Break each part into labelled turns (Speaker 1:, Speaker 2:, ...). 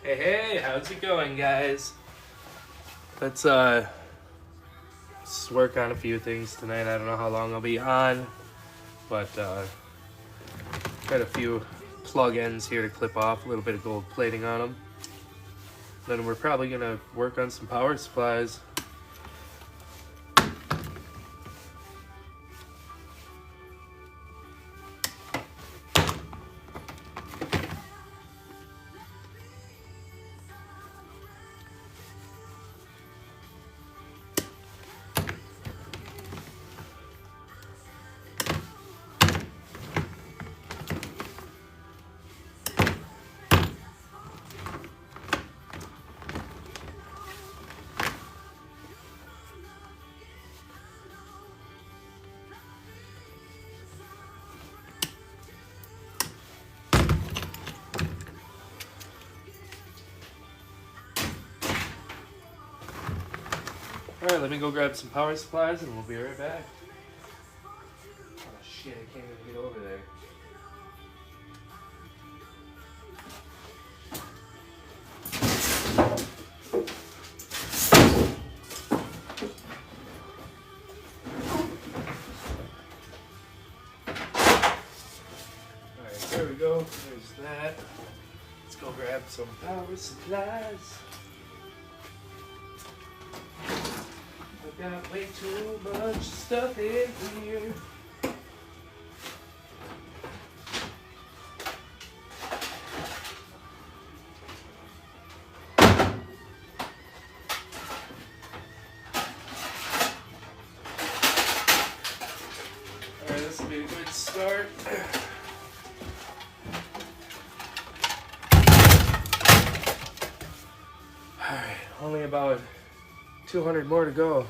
Speaker 1: Hey, how's it going, guys? Let's work on a few things tonight. I don't know how long I'll be on, but got a few plug-ins here to clip off, a little bit of gold plating on them. Then we're probably gonna work on some power supplies. Alright, let me go grab some power supplies and we'll be right back. Oh shit, I can't even get over there. Alright, there we go. There's that. Let's go grab some power supplies. Got way too much stuff in here. Alright, this will be a good start. Alright, only about 200 more to go.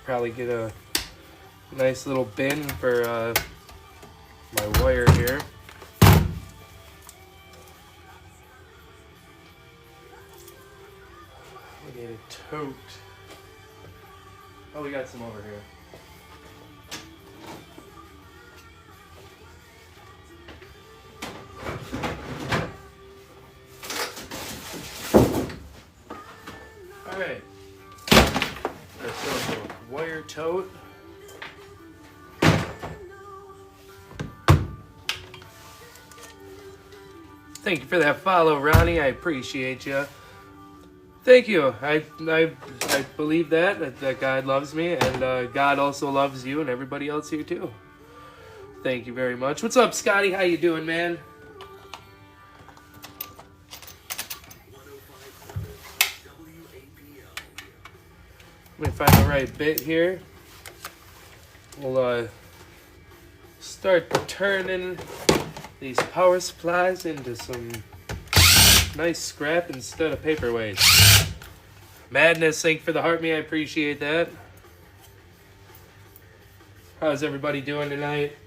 Speaker 1: Probably get a nice little bin for my wire here. We need a tote. Oh, we got some over here. All right. Wire tote. Thank you for that follow, Ronnie. I appreciate you. Thank you. I believe that God loves me, and God also loves you and everybody else here too. Thank you very much. What's up, Scotty? How you doing, man? Let me find the right bit here. We'll start turning these power supplies into some nice scrap instead of paperweights. Madness, thank you for the heart me. I appreciate that. How's everybody doing tonight?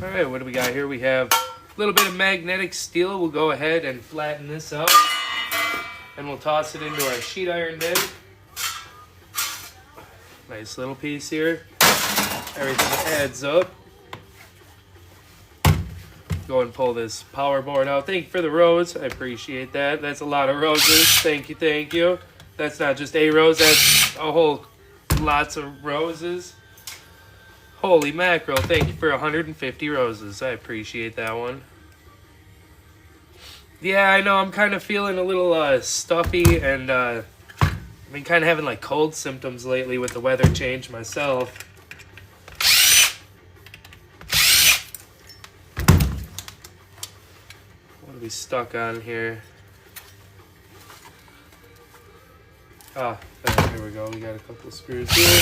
Speaker 1: Alright, what do we got here? We have a little bit of magnetic steel. We'll go ahead and flatten this out. And we'll toss it into our sheet iron bin. Nice little piece here. Everything adds up. Go and pull this power board out. Thank you for the rose. I appreciate that. That's a lot of roses. Thank you, thank you. That's not just a rose. That's a whole lots of roses. Holy mackerel, thank you for 150 roses. I appreciate that one. Yeah, I know, I'm kind of feeling a little stuffy, and I've been kind of having like cold symptoms lately with the weather change myself. What are we stuck on here? Ah, here we go. We got a couple of screws here.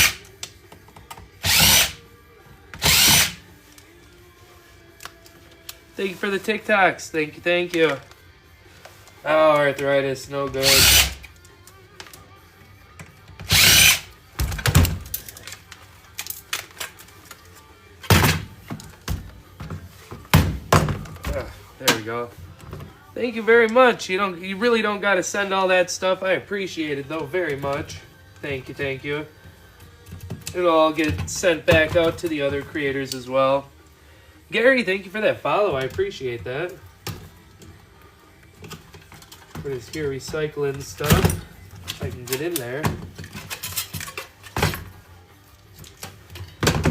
Speaker 1: Thank you for the TikToks. Thank you, thank you. Oh, arthritis, no good. There we go. Thank you very much. You really don't got to send all that stuff. I appreciate it though very much. Thank you, thank you. It'll all get sent back out to the other creators as well. Gary, thank you for that follow. I appreciate that. What is here? Recycling stuff. If I can get in there.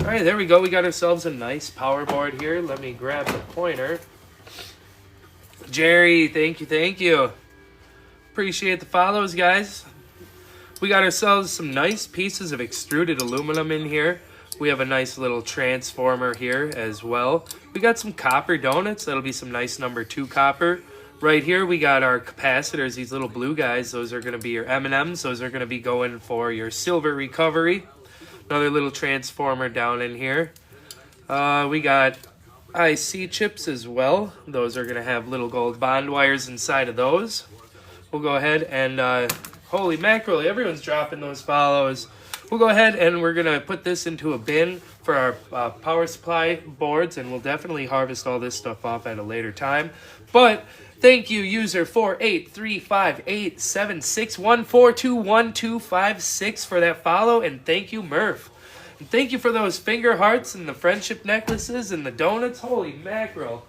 Speaker 1: Alright, there we go. We got ourselves a nice power board here. Let me grab the pointer. Jerry, thank you, thank you. Appreciate the follows, guys. We got ourselves some nice pieces of extruded aluminum in here. We have a nice little transformer here as well. We got some copper donuts. That'll be some nice number 2 copper. Right here, we got our capacitors, these little blue guys. Those are going to be your M&Ms. Those are going to be going for your silver recovery. Another little transformer down in here. We got IC chips as well. Those are going to have little gold bond wires inside of those. We'll go ahead and, holy mackerel, everyone's dropping those follows. We'll go ahead and we're going to put this into a bin for our power supply boards, and we'll definitely harvest all this stuff off at a later time. But thank you, user 483587614211256 for that follow, and thank you, Murph. And thank you for those finger hearts and the friendship necklaces and the donuts. Holy mackerel.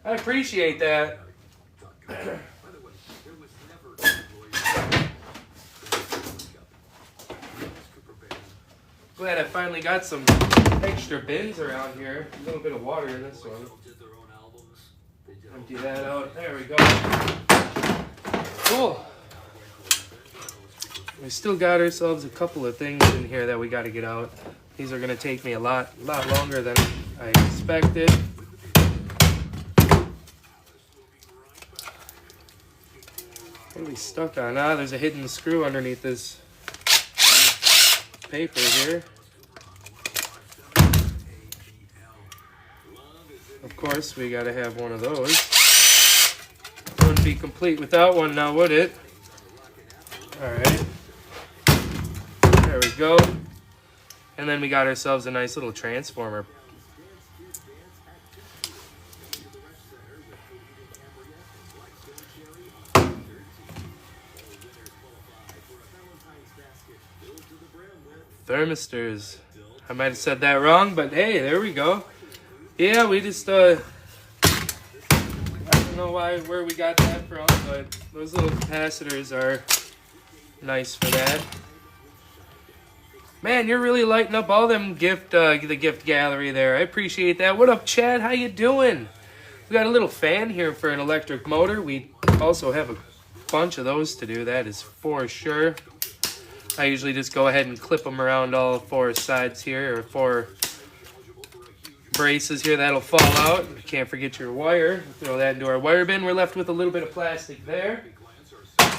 Speaker 1: I appreciate that. Glad I finally got some extra bins around here. A little bit of water in this one. Empty that out. There we go. Cool. We still got ourselves a couple of things in here that we got to get out. These are going to take me a lot longer than I expected. What are we stuck on? Ah, there's a hidden screw underneath this paper here. Of course, we got to have one of those. Wouldn't be complete without one now, would it? Alright. There we go. And then we got ourselves a nice little transformer. Thermistors. I might have said that wrong, but hey, there we go. Yeah, we just, I don't know where we got that from, but those little capacitors are nice for that. Man, you're really lighting up all them the gift gallery there. I appreciate that. What up, Chad? How you doing? We got a little fan here for an electric motor. We also have a bunch of those to do, that is for sure. I usually just go ahead and clip them around all 4 sides here, or 4 braces here. That'll fall out. You can't forget your wire. Throw that into our wire bin. We're left with a little bit of plastic there.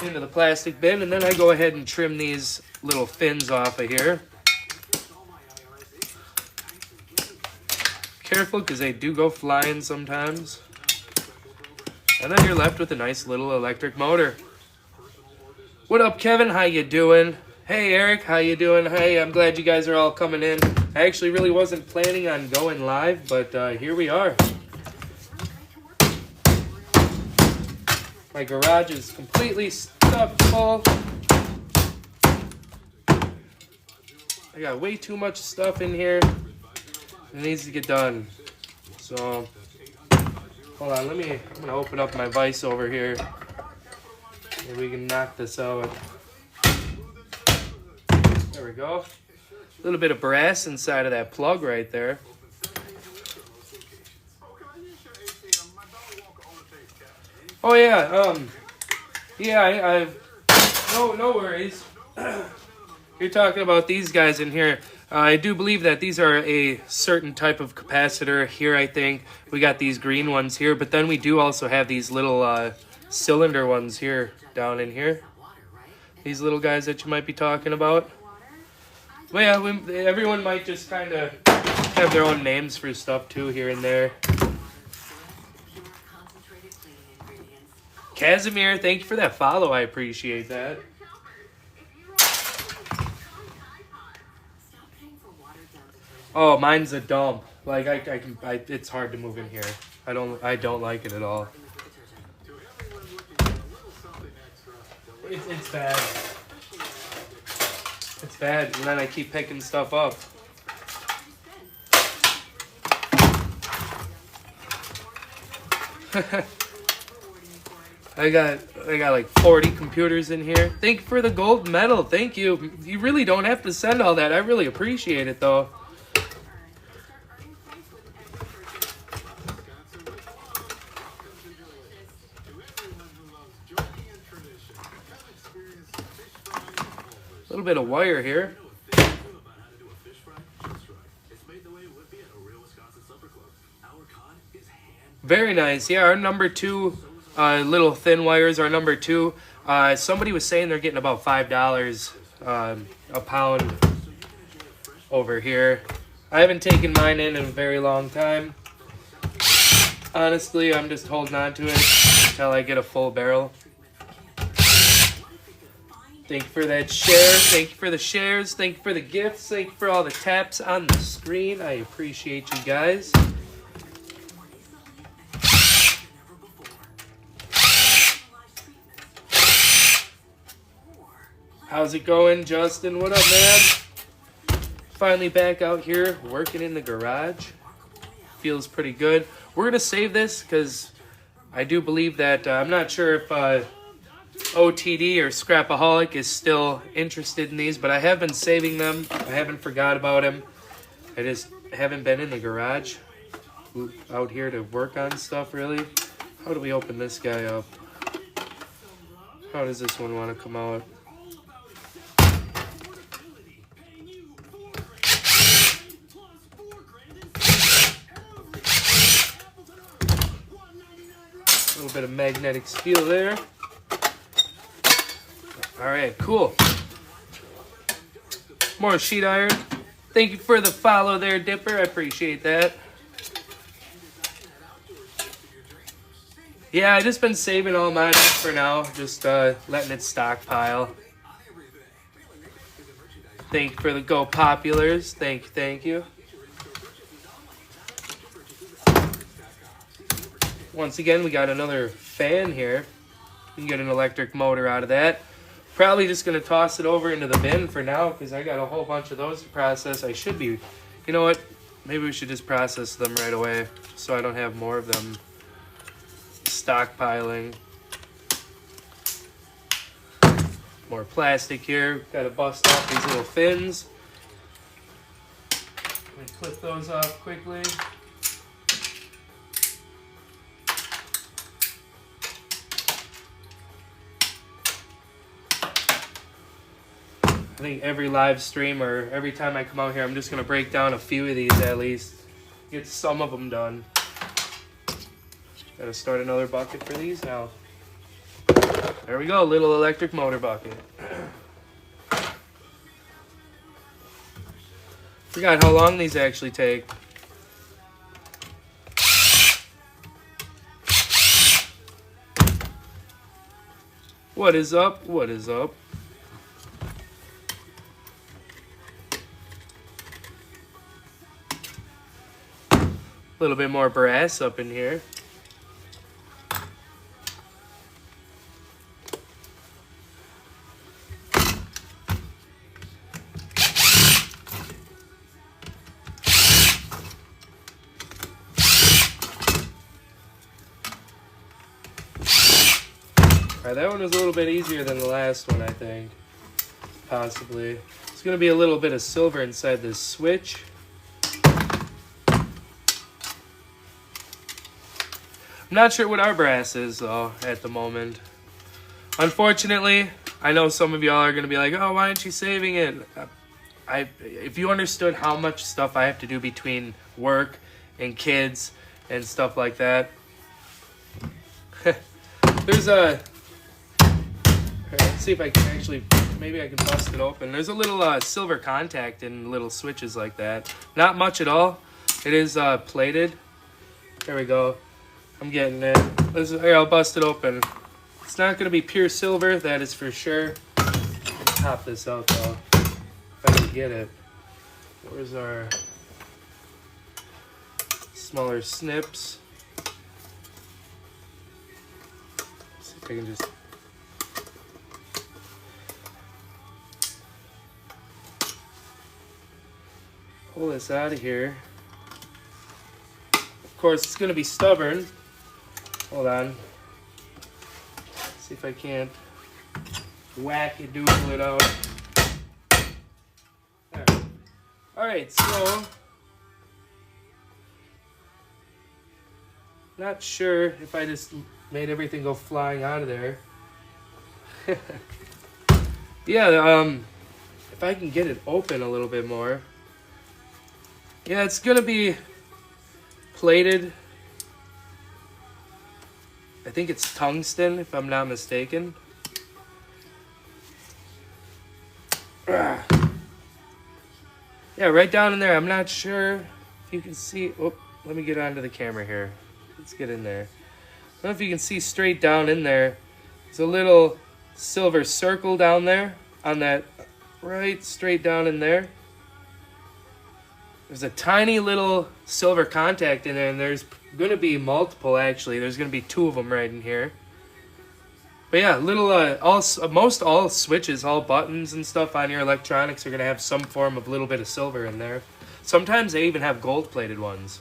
Speaker 1: Into the plastic bin, and then I go ahead and trim these little fins off of here. Careful, because they do go flying sometimes. And then you're left with a nice little electric motor. What up, Kevin? How you doing? Hey, Eric. How you doing? Hey, I'm glad you guys are all coming in. I actually really wasn't planning on going live, but here we are. My garage is completely stuffed full. I got way too much stuff in here. It needs to get done. So, hold on. I'm going to open up my vise over here. Maybe we can knock this out. There we go. A little bit of brass inside of that plug right there. Oh yeah, yeah, no worries. You're talking about these guys in here. I do believe that these are a certain type of capacitor here, I think. We got these green ones here, but then we do also have these little cylinder ones here, down in here. These little guys that you might be talking about. But yeah, everyone might just kind of have their own names for stuff too here and there. Casimir, thank you for that follow. I appreciate that. Oh, mine's a dump. Like it's hard to move in here. I don't like it at all. It's bad. It's bad, and then I keep picking stuff up. I got like 40 computers in here. Thank you for the gold medal. Thank you. You really don't have to send all that. I really appreciate it though. A little bit of wire here. Very nice. Yeah, our number 2 little thin wires are number 2. Somebody was saying they're getting about $5 a pound over here. I haven't taken mine in a very long time. Honestly, I'm just holding on to it until I get a full barrel. Thank you for that share. Thank you for the shares. Thank you for the gifts. Thank you for all the taps on the screen. I appreciate you guys. How's it going, Justin? What up, man? Finally back out here working in the garage. Feels pretty good. We're going to save this because I do believe that I'm not sure if OTD or Scrapaholic is still interested in these, but I have been saving them. I haven't forgot about him. I just haven't been in the garage out here to work on stuff, really. How do we open this guy up? How does this one want to come out? A little bit of magnetic steel there. All right, cool. More sheet iron. Thank you for the follow there, Dipper. I appreciate that. Yeah, I just been saving all mine for now. Just letting it stockpile. Thank you for the Go Populars. Thank you. Once again, we got another fan here. You can get an electric motor out of that. Probably just going to toss it over into the bin for now because I got a whole bunch of those to process. I should be, you know what? Maybe we should just process them right away so I don't have more of them stockpiling. More plastic here. Got to bust off these little fins. Let me clip those off quickly. I think every live stream or every time I come out here, I'm just going to break down a few of these at least. Get some of them done. Got to start another bucket for these now. There we go, little electric motor bucket. Forgot how long these actually take. What is up? What is up? A little bit more brass up in here. Alright, that one was a little bit easier than the last one, I think. Possibly. There's going to be a little bit of silver inside this switch. I'm not sure what our brass is, though, at the moment. Unfortunately, I know some of y'all are going to be like, oh, why aren't you saving it? If you understood how much stuff I have to do between work and kids and stuff like that. There's Let's see if I can actually, maybe I can bust it open. There's a little silver contact in little switches like that. Not much at all. It is plated. There we go. I'm getting it. Here, I'll bust it open. It's not going to be pure silver, that is for sure. Pop this out though, if I can get it. Where's our smaller snips? Let's see if I can just... pull this out of here. Of course, it's going to be stubborn. Hold on. See if I can't whack it, doodle it out. There. Alright, so not sure if I just made everything go flying out of there. Yeah, if I can get it open a little bit more. Yeah, it's gonna be plated. I think it's tungsten, if I'm not mistaken. Yeah, right down in there. I'm not sure if you can see. Oh, let me get onto the camera here. Let's get in there. I don't know if you can see straight down in there. There's a little silver circle down there on that, right straight down in there. There's a tiny little silver contact in there, and there's going to be multiple, actually. There's going to be 2 of them right in here. But yeah, little, most all switches, all buttons and stuff on your electronics are going to have some form of little bit of silver in there. Sometimes they even have gold-plated ones.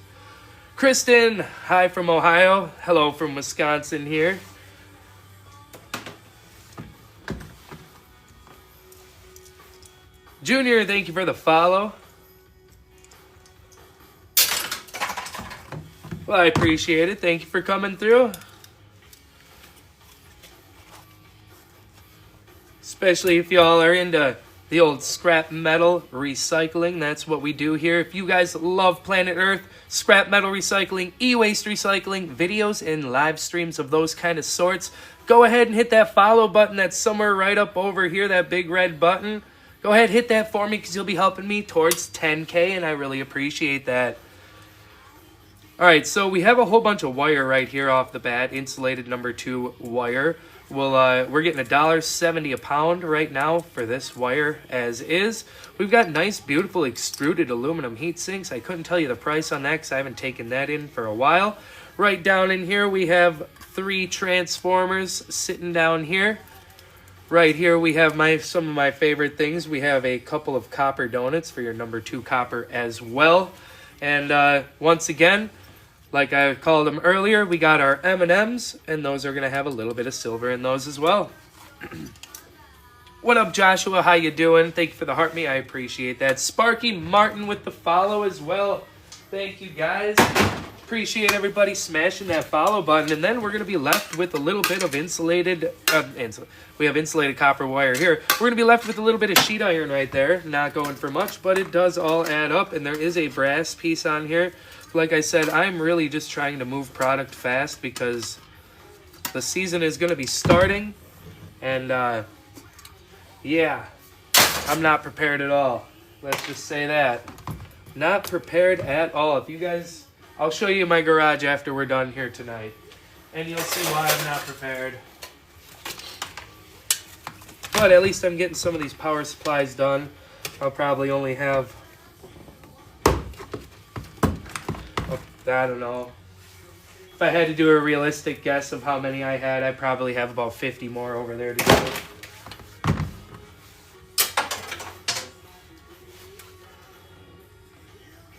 Speaker 1: Kristen, hi from Ohio. Hello from Wisconsin here. Junior, thank you for the follow. Well, I appreciate it. Thank you for coming through. Especially if y'all are into the old scrap metal recycling. That's what we do here. If you guys love Planet Earth, scrap metal recycling, e-waste recycling, videos and live streams of those kind of sorts, go ahead and hit that follow button that's somewhere right up over here, that big red button. Go ahead, hit that for me because you'll be helping me towards 10K, and I really appreciate that. Alright, so we have a whole bunch of wire right here off the bat, insulated number 2 wire. We're getting $1.70 a pound right now for this wire as is. We've got nice, beautiful extruded aluminum heat sinks. I couldn't tell you the price on that because I haven't taken that in for a while. Right down in here we have 3 transformers sitting down here. Right here we have some of my favorite things. We have a couple of copper donuts for your number 2 copper as well. And once again, like I called them earlier, we got our M&Ms, and those are going to have a little bit of silver in those as well. What up, Joshua? How you doing? Thank you for the heart me. I appreciate that. Sparky Martin with the follow as well. Thank you, guys. Appreciate everybody smashing that follow button. And then we're going to be left with a little bit of insulated... we have insulated copper wire here. We're going to be left with a little bit of sheet iron right there. Not going for much, but it does all add up. And there is a brass piece on here. Like I said, I'm really just trying to move product fast because the season is going to be starting. And, yeah, I'm not prepared at all. Let's just say that. Not prepared at all. If you guys... I'll show you my garage after we're done here tonight. And you'll see why I'm not prepared. But at least I'm getting some of these power supplies done. I'll probably only have... I don't know. If I had to do a realistic guess of how many I had, I probably have about 50 more over there to do.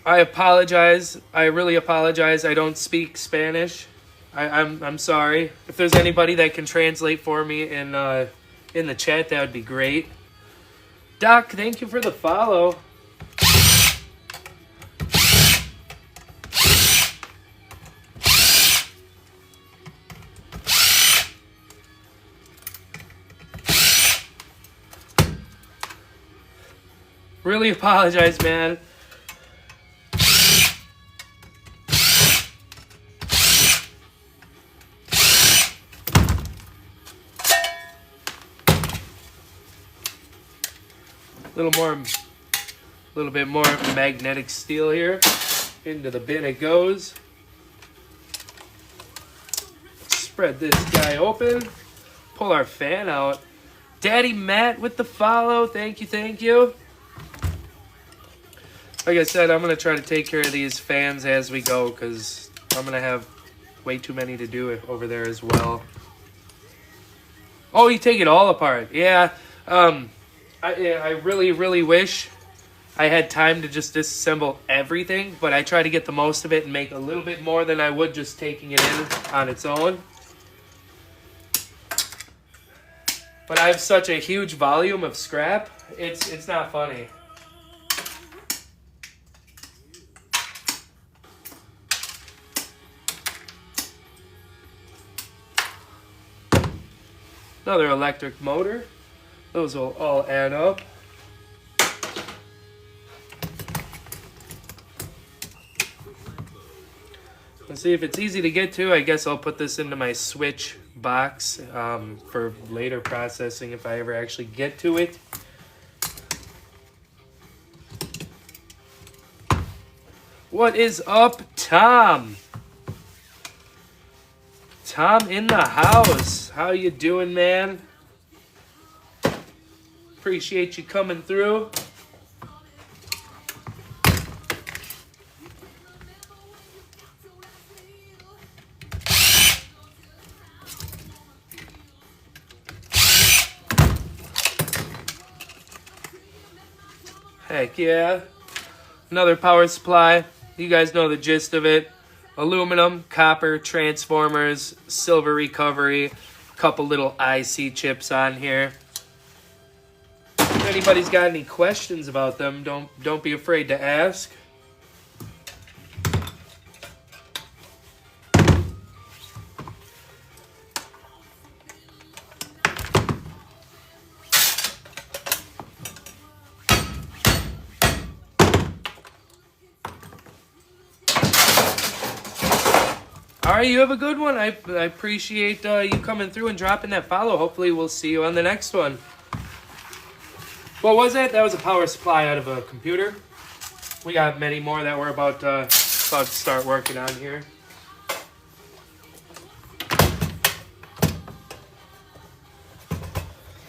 Speaker 1: I apologize. I really apologize. I don't speak Spanish. I'm sorry. If there's anybody that can translate for me in the chat, that would be great. Doc, thank you for the follow. Really apologize, man. little bit more magnetic steel here. Into the bin it goes. Spread this guy open. Pull our fan out. Daddy Matt with the follow. Thank you, thank you. Like I said, I'm going to try to take care of these fans as we go because I'm going to have way too many to do over there as well. Oh, you take it all apart. Yeah. I really, really wish I had time to just disassemble everything, but I try to get the most of it and make a little bit more than I would just taking it in on its own. But I have such a huge volume of scrap, it's not funny. Another electric motor. Those will all add up. Let's see if it's easy to get to. I guess I'll put this into my switch box for later processing if I ever actually get to it. What is up, Tom? Tom in the house. How you doing, man? Appreciate you coming through. Heck yeah. Another power supply. You guys know the gist of it. Aluminum, copper, transformers, silver recovery, couple little IC chips on here. If anybody's got any questions about them, don't be afraid to ask. All right, you have a good one. I appreciate you coming through and dropping that follow. Hopefully we'll see you on the next one. What was that? That was a power supply out of a computer. We got many more that we're about to start working on here.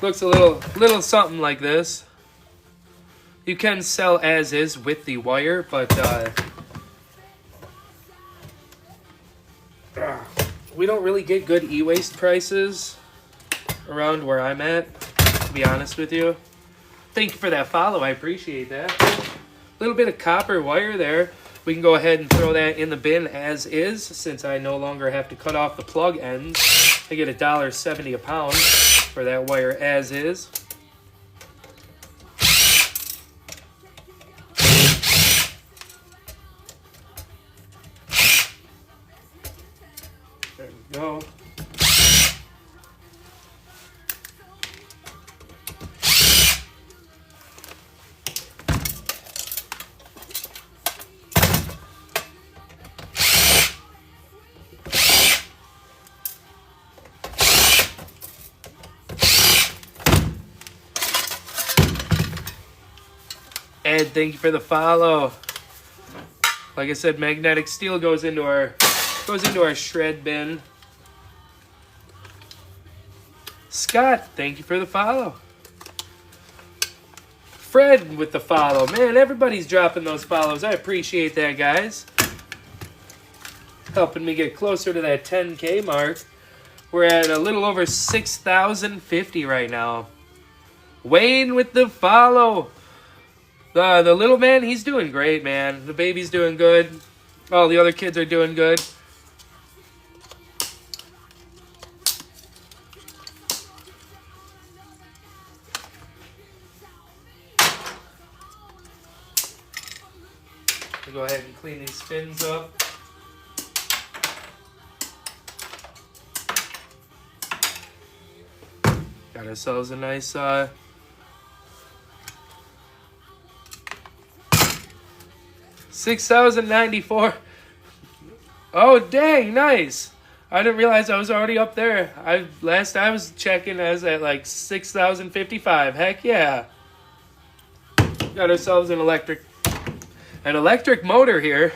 Speaker 1: Looks a little something like this. You can sell as is with the wire, but we don't really get good e-waste prices around where I'm at, to be honest with you. Thank you for that follow. I appreciate that. A little bit of copper wire there. We can go ahead and throw that in the bin as is, since I no longer have to cut off the plug ends. I get $1.70 a pound for that wire as is. There we go. Ed, thank you for the follow. Like I said, magnetic steel goes into our shred bin. Scott, thank you for the follow. Fred with the follow. Man, everybody's dropping those follows. I appreciate that, guys. Helping me get closer to that 10K mark. We're at a little over 6,050 right now. Wayne with the follow. The little man, he's doing great, man. The baby's doing good. All the other kids are doing good. I'll go ahead and clean these fins up. Got ourselves a nice 6,094. Oh, dang, nice. I didn't realize I was already up there. Last I was checking, I was at like 6,055. Heck yeah. got ourselves an electric motor here.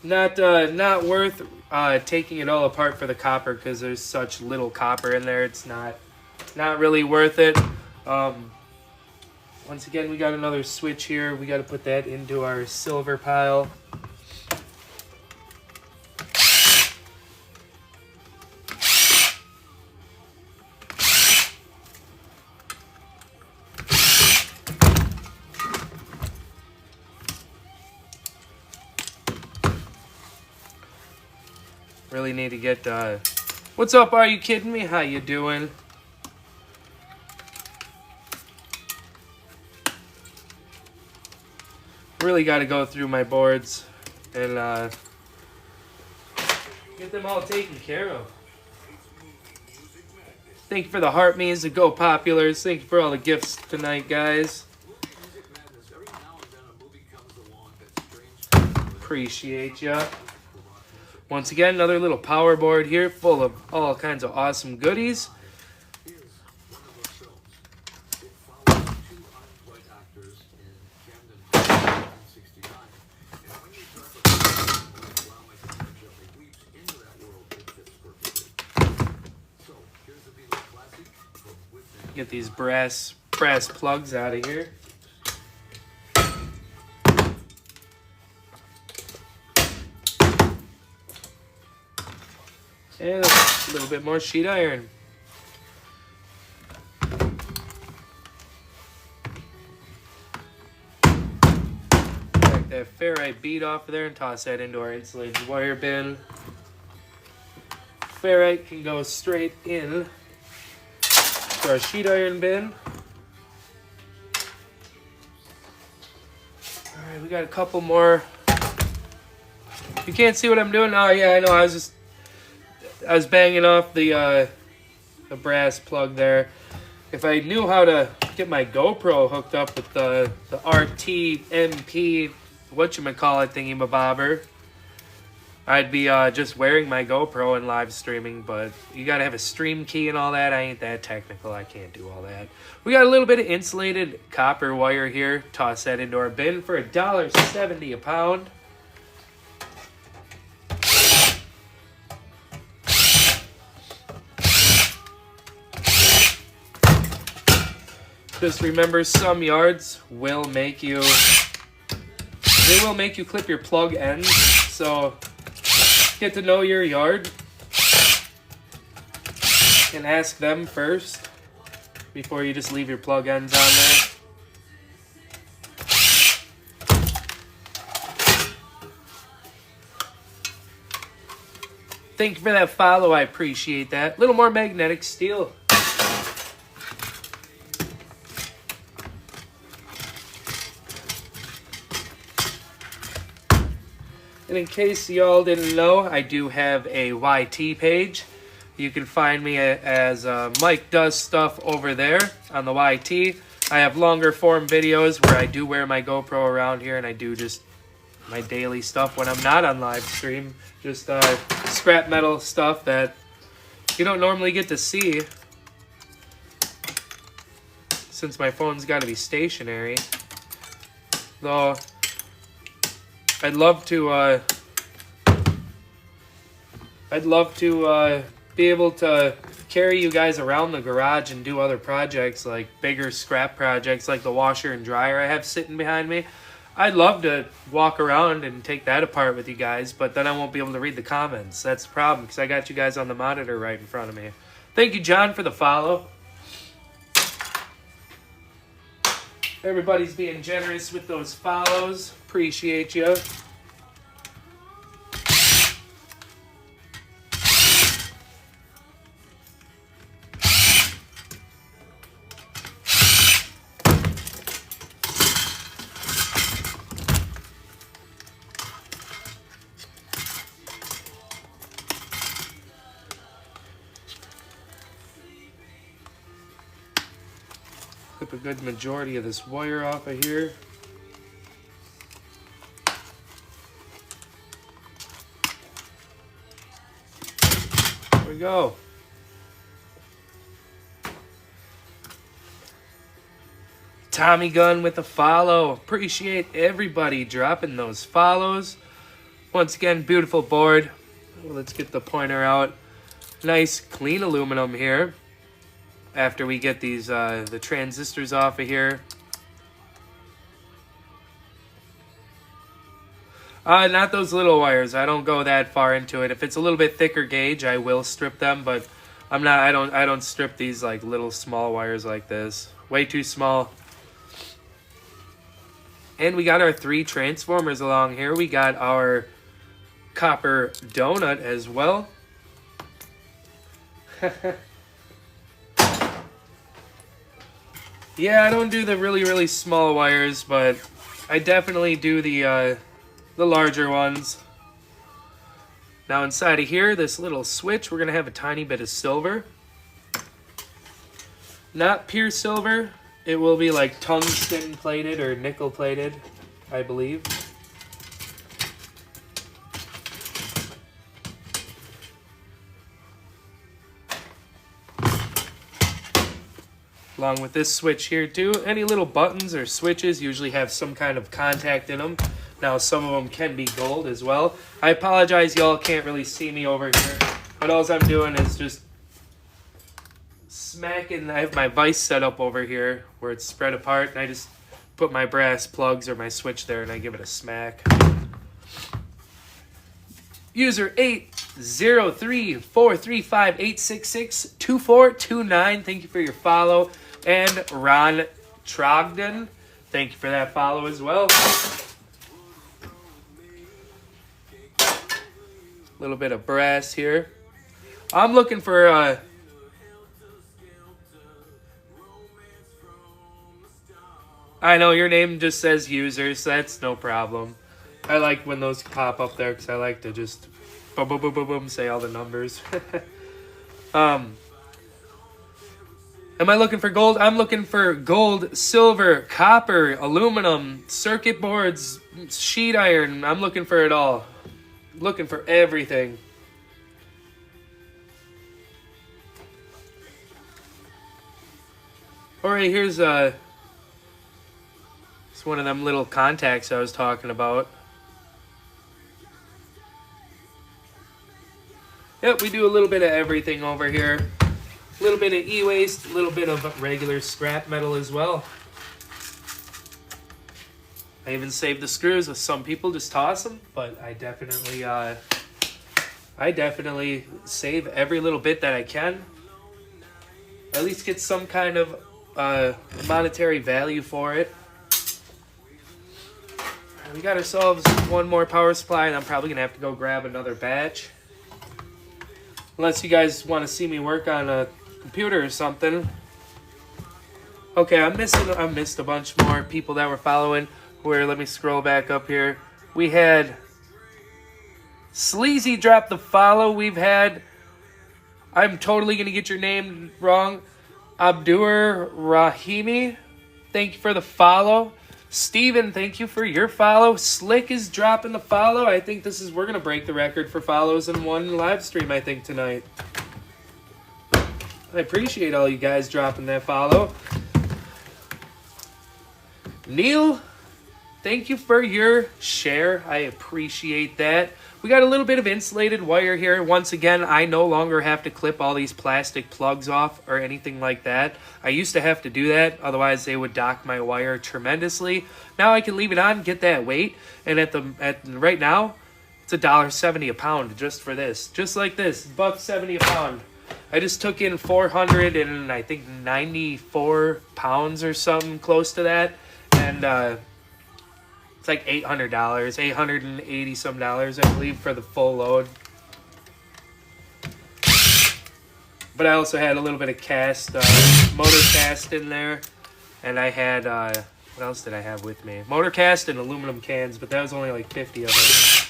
Speaker 1: Not worth taking it all apart for the copper because there's such little copper in there. It's not really worth it. Once again, we got another switch here. We got to put that into our silver pile. Really need to get, what's up, are you kidding me? How you doing? Really got to go through my boards and get them all taken care of. Thank you for the heart means, the Go Populars. Thank you for all the gifts tonight, guys. Appreciate ya. Once again, another little power board here full of all kinds of awesome goodies. Get these brass plugs out of here. And a little bit more sheet iron. Take that ferrite bead off of there and toss that into our insulated wire bin. Ferrite can go straight in to our sheet iron bin. Alright, we got a couple more. You can't see what I'm doing? Oh yeah, I know, I was banging off the brass plug there. If I knew how to get my GoPro hooked up with the RT MP whatchamacallit thingy-mabobber, I'd be just wearing my GoPro and live streaming, but you gotta have a stream key and all that. I ain't that technical. I can't do all that. We got a little bit of insulated copper wire here. Toss that into our bin for $1.70 a pound. Just remember, some yards will make you clip your plug ends, so get to know your yard and ask them first before you just leave your plug ends on there. Thank you for that follow, I appreciate that. A little more magnetic steel. And in case y'all didn't know, I do have a YT page. You can find me as Mike Does Stuff over there on the YT. I have longer form videos where I do wear my GoPro around here and I do just my daily stuff when I'm not on live stream. Just scrap metal stuff that you don't normally get to see since my phone's got to be stationary. Though I'd love to be able to carry you guys around the garage and do other projects, like bigger scrap projects like the washer and dryer I have sitting behind me. I'd love to walk around and take that apart with you guys, but then I won't be able to read the comments. That's the problem, because I got you guys on the monitor right in front of me. Thank you, John, for the follow. Everybody's being generous with those follows. Appreciate you. Clip a good majority of this wire off of here. There we go. Tommy Gunn with a follow. Appreciate everybody dropping those follows. Once again, beautiful board. Let's get the pointer out. Nice clean aluminum here. After we get these the transistors off of here. Not those little wires. I don't go that far into it. If it's a little bit thicker gauge, I will strip them, but I don't strip these like little small wires like this. Way too small. And we got our 3 transformers along here. We got our copper donut as well. Yeah, I don't do the really small wires, but I definitely do the larger ones. Now inside of here, this little switch, we're gonna have a tiny bit of silver. Not pure silver. It will be like tungsten plated or nickel plated, I believe. Along with this switch here too. Any little buttons or switches usually have some kind of contact in them. Now some of them can be gold as well. I apologize, y'all can't really see me over here. But all I'm doing is just smacking. I have my vise set up over here where it's spread apart, and I just put my brass plugs or my switch there and I give it a smack. User 803-435-866-2429. Thank you for your follow. And Ron Trogdon, thank you for that follow as well. A little bit of brass here. I'm looking for I know your name just says user, so that's no problem. I like when those pop up there because I like to just boom, boom, boom, boom, boom, say all the numbers. Am I looking for gold? I'm looking for gold, silver, copper, aluminum, circuit boards, sheet iron. I'm looking for it all. Looking for everything. Alright, here's it's one of them little contacts I was talking about. Yep, we do a little bit of everything over here. A little bit of e-waste, a little bit of regular scrap metal as well. I even save the screws. With some people just toss them, but I definitely save every little bit that I can. At least get some kind of monetary value for it. We got ourselves one more power supply, and I'm probably gonna have to go grab another batch. Unless you guys want to see me work on a computer or something. Okay, I missed a bunch more people that were following. Where, let me scroll back up here. We had Sleazy drop the follow. We've had, I'm totally gonna get your name wrong, Abdur Rahimi. Thank you for the follow. Steven, thank you for your follow. Slick is dropping the follow. I think we're going to break the record for follows in one live stream, I think, tonight. I appreciate all you guys dropping that follow. Neil, thank you for your share. I appreciate that. We got a little bit of insulated wire here. Once again, I no longer have to clip all these plastic plugs off or anything like that. I used to have to do that, otherwise they would dock my wire tremendously. Now I can leave it on, get that weight, and right now, it's $1.70 a pound just for this. Just like this, $1.70 a pound. I just took in 494 pounds or something close to that, and it's like $800, $880 some dollars, I believe, for the full load. But I also had a little bit of cast, motor cast in there, and I had what else did I have with me? Motor cast and aluminum cans, but that was only like 50 of it.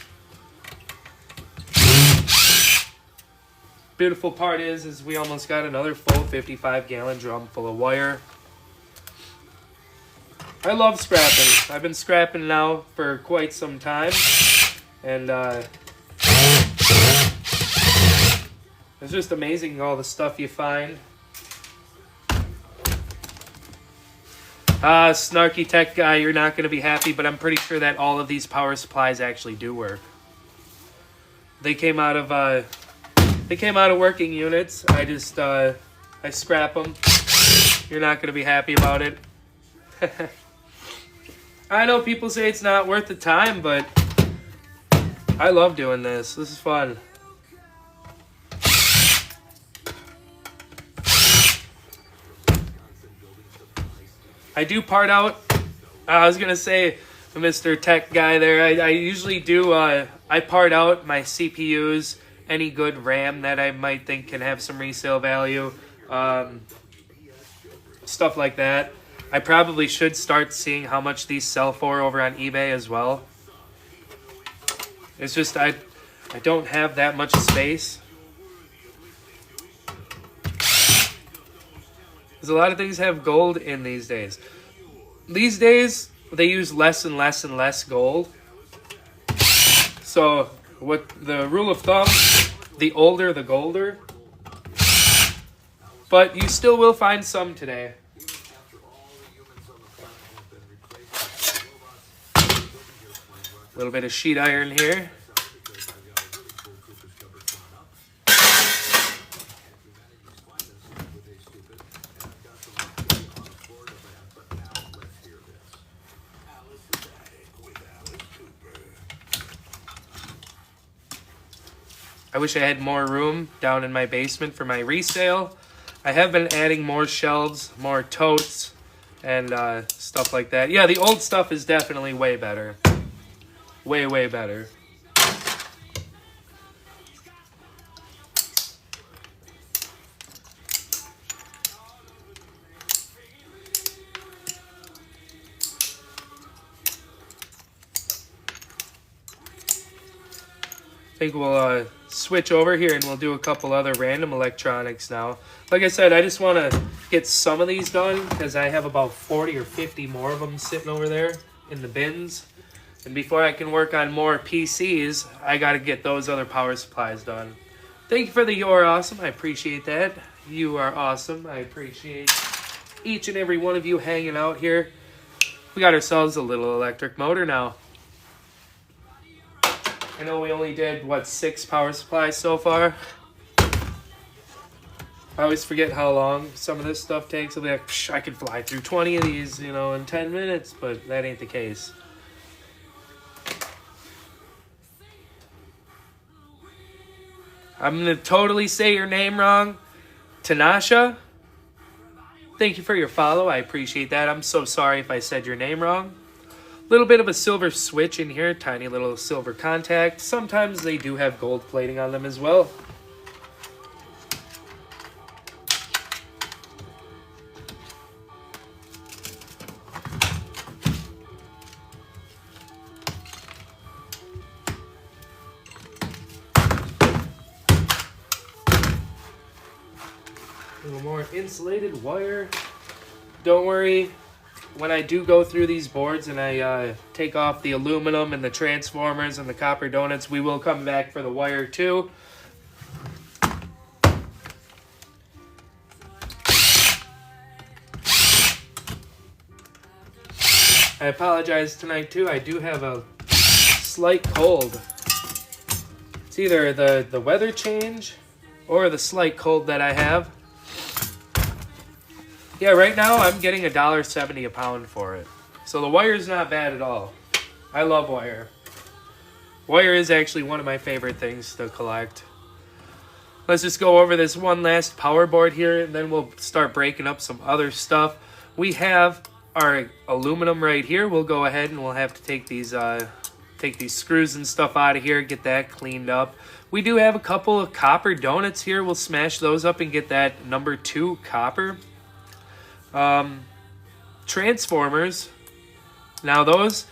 Speaker 1: Beautiful part is we almost got another full 55-gallon drum full of wire. I love scrapping. I've been scrapping now for quite some time, and it's just amazing all the stuff you find. Snarky tech guy, you're not going to be happy, but I'm pretty sure that all of these power supplies actually do work. They came out of working units. I just I scrap them. You're not going to be happy about it. I know people say it's not worth the time, but I love doing this. This is fun. I do part out. I was going to say, Mr. Tech guy there, I usually do, I part out my CPUs, any good RAM that I might think can have some resale value, stuff like that. I probably should start seeing how much these sell for over on eBay as well. It's just I don't have that much space. Because a lot of things have gold in these days. These days, they use less and less and less gold. So, what the rule of thumb, the older the golder. But you still will find some today. A little bit of sheet iron here. I wish I had more room down in my basement for my resale. I have been adding more shelves, more totes, and stuff like that. Yeah, the old stuff is definitely way better. Way, way better. I think we'll switch over here and we'll do a couple other random electronics now. Like I said, I just want to get some of these done because I have about 40 or 50 more of them sitting over there in the bins. And before I can work on more PCs, I got to get those other power supplies done. Thank you for the "You're awesome." I appreciate that. You are awesome. I appreciate each and every one of you hanging out here. We got ourselves a little electric motor now. I know we only did, what, 6 power supplies so far? I always forget how long some of this stuff takes. I'll be like, I could fly through 20 of these, you know, in 10 minutes, but that ain't the case. I'm going to totally say your name wrong. Tanasha, thank you for your follow. I appreciate that. I'm so sorry if I said your name wrong. Little bit of a silver switch in here, tiny little silver contact. Sometimes they do have gold plating on them as well. A little more insulated wire. Don't worry. When I do go through these boards and I take off the aluminum and the transformers and the copper donuts, we will come back for the wire too. I apologize tonight too. I do have a slight cold. It's either the weather change or the slight cold that I have. Yeah, right now I'm getting $1.70 a pound for it. So the wire's not bad at all. I love wire. Wire is actually one of my favorite things to collect. Let's just go over this one last power board here, and then we'll start breaking up some other stuff. We have our aluminum right here. We'll go ahead and we'll have to take these screws and stuff out of here, get that cleaned up. We do have a couple of copper donuts here. We'll smash those up and get that number 2 copper. Transformers. Now those,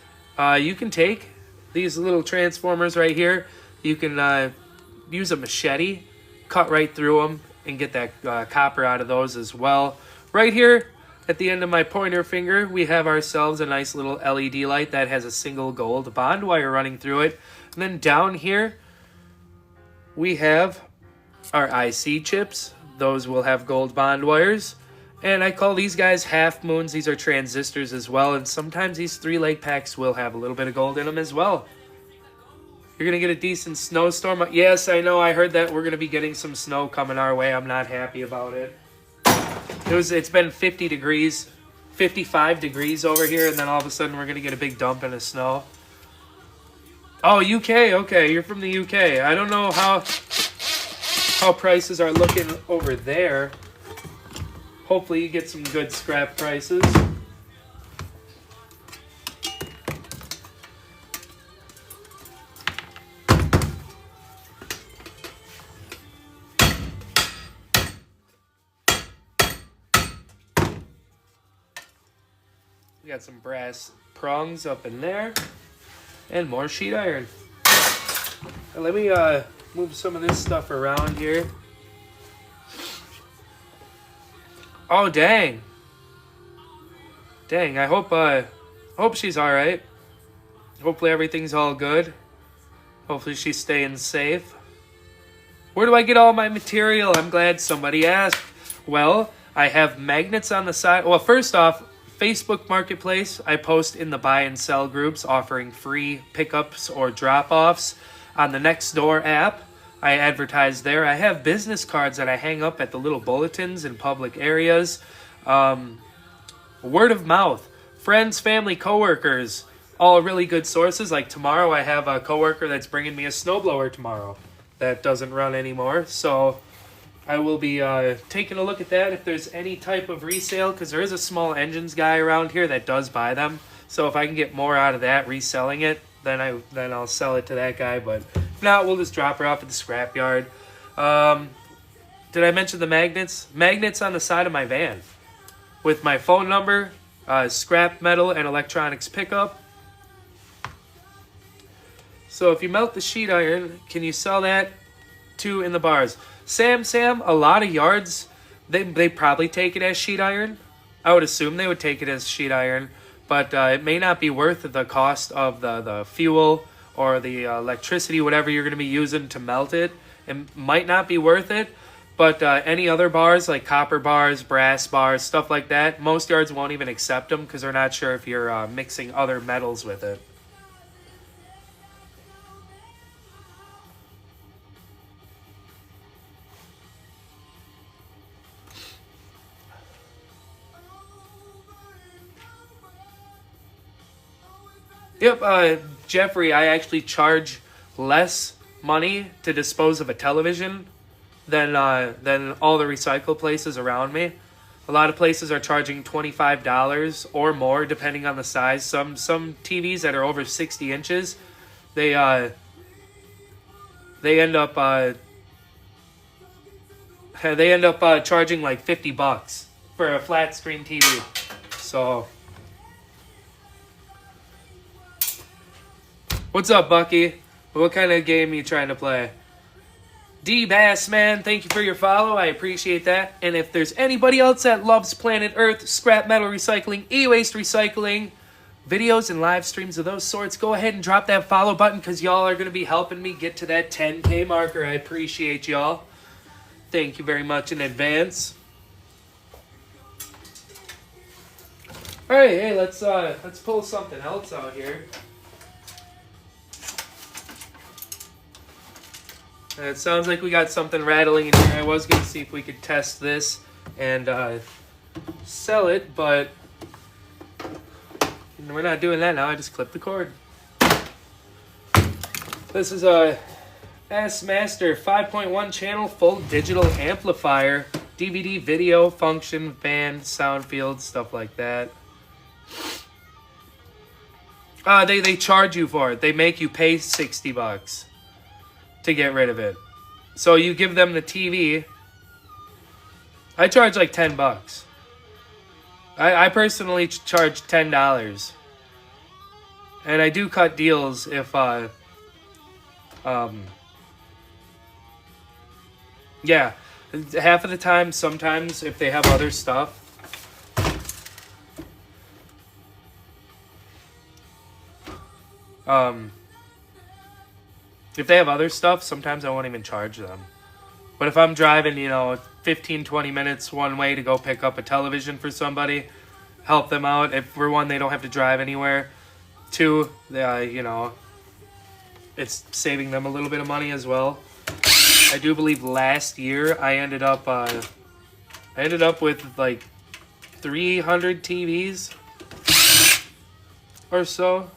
Speaker 1: you can take these little transformers right here. You can use a machete, cut right through them, and get that copper out of those as well. Right here at the end of my pointer finger, we have ourselves a nice little LED light that has a single gold bond wire running through it. And then down here, we have our IC chips. Those will have gold bond wires. And I call these guys half moons. These are transistors as well. And sometimes these 3-leg packs will have a little bit of gold in them as well. You're going to get a decent snowstorm. Yes, I know. I heard that we're going to be getting some snow coming our way. I'm not happy about it. It's been 50 degrees, 55 degrees over here. And then all of a sudden we're going to get a big dump in the snow. Oh, UK. Okay, you're from the UK. I don't know how prices are looking over there. Hopefully you get some good scrap prices. We got some brass prongs up in there. And more sheet iron. Let me move some of this stuff around here. Oh, dang. Dang, I hope she's all right. Hopefully everything's all good. Hopefully she's staying safe. Where do I get all my material? I'm glad somebody asked. Well, I have magnets on the side. Well, first off, Facebook Marketplace, I post in the buy and sell groups offering free pickups or drop-offs. On the Nextdoor app, I advertise there. I have business cards that I hang up at the little bulletins in public areas. Word of mouth. Friends, family, coworkers, all really good sources. Like tomorrow, I have a coworker that's bringing me a snowblower tomorrow that doesn't run anymore. So I will be taking a look at that if there's any type of resale, because there is a small engines guy around here that does buy them. So if I can get more out of that reselling it, then I'll sell it to that guy. But if not, we'll just drop her off at the scrapyard. Did I mention the magnets? Magnets on the side of my van with my phone number, scrap metal, and electronics pickup. So if you melt the sheet iron, can you sell that too in the bars? Sam, a lot of yards, they probably take it as sheet iron. I would assume they would take it as sheet iron. But it may not be worth the cost of the fuel or the electricity, whatever you're going to be using to melt it. It might not be worth it. But any other bars, like copper bars, brass bars, stuff like that, most yards won't even accept them because they're not sure if you're mixing other metals with it. Yep, Jeffrey, I actually charge less money to dispose of a television than all the recycle places around me. A lot of places are charging $25 or more, depending on the size. Some TVs that are over 60 inches, they end up charging like $50 for a flat screen TV. So. What's up, Bucky? What kind of game are you trying to play? D-Bass, man, thank you for your follow. I appreciate that. And if there's anybody else that loves Planet Earth, scrap metal recycling, e-waste recycling, videos and live streams of those sorts, go ahead and drop that follow button because y'all are going to be helping me get to that 10K marker. I appreciate y'all. Thank you very much in advance. All right, hey, let's pull something else out here. It sounds like we got something rattling in here. I was going to see if we could test this and sell it, but we're not doing that now. I just clipped the cord. This is a S-Master 5.1 channel full digital amplifier, DVD, video, function, band, sound field, stuff like that. They charge you for it. They make you pay $60 to get rid of it. So you give them the TV. I charge like $10. I personally charge $10. And I do cut deals if yeah, half of the time, sometimes if they have other stuff. If they have other stuff, sometimes I won't even charge them. But if I'm driving, you know, 15, 20 minutes one way to go pick up a television for somebody, help them out. If for one, they don't have to drive anywhere. Two, you know, it's saving them a little bit of money as well. I do believe last year I ended up with like 300 TVs or so.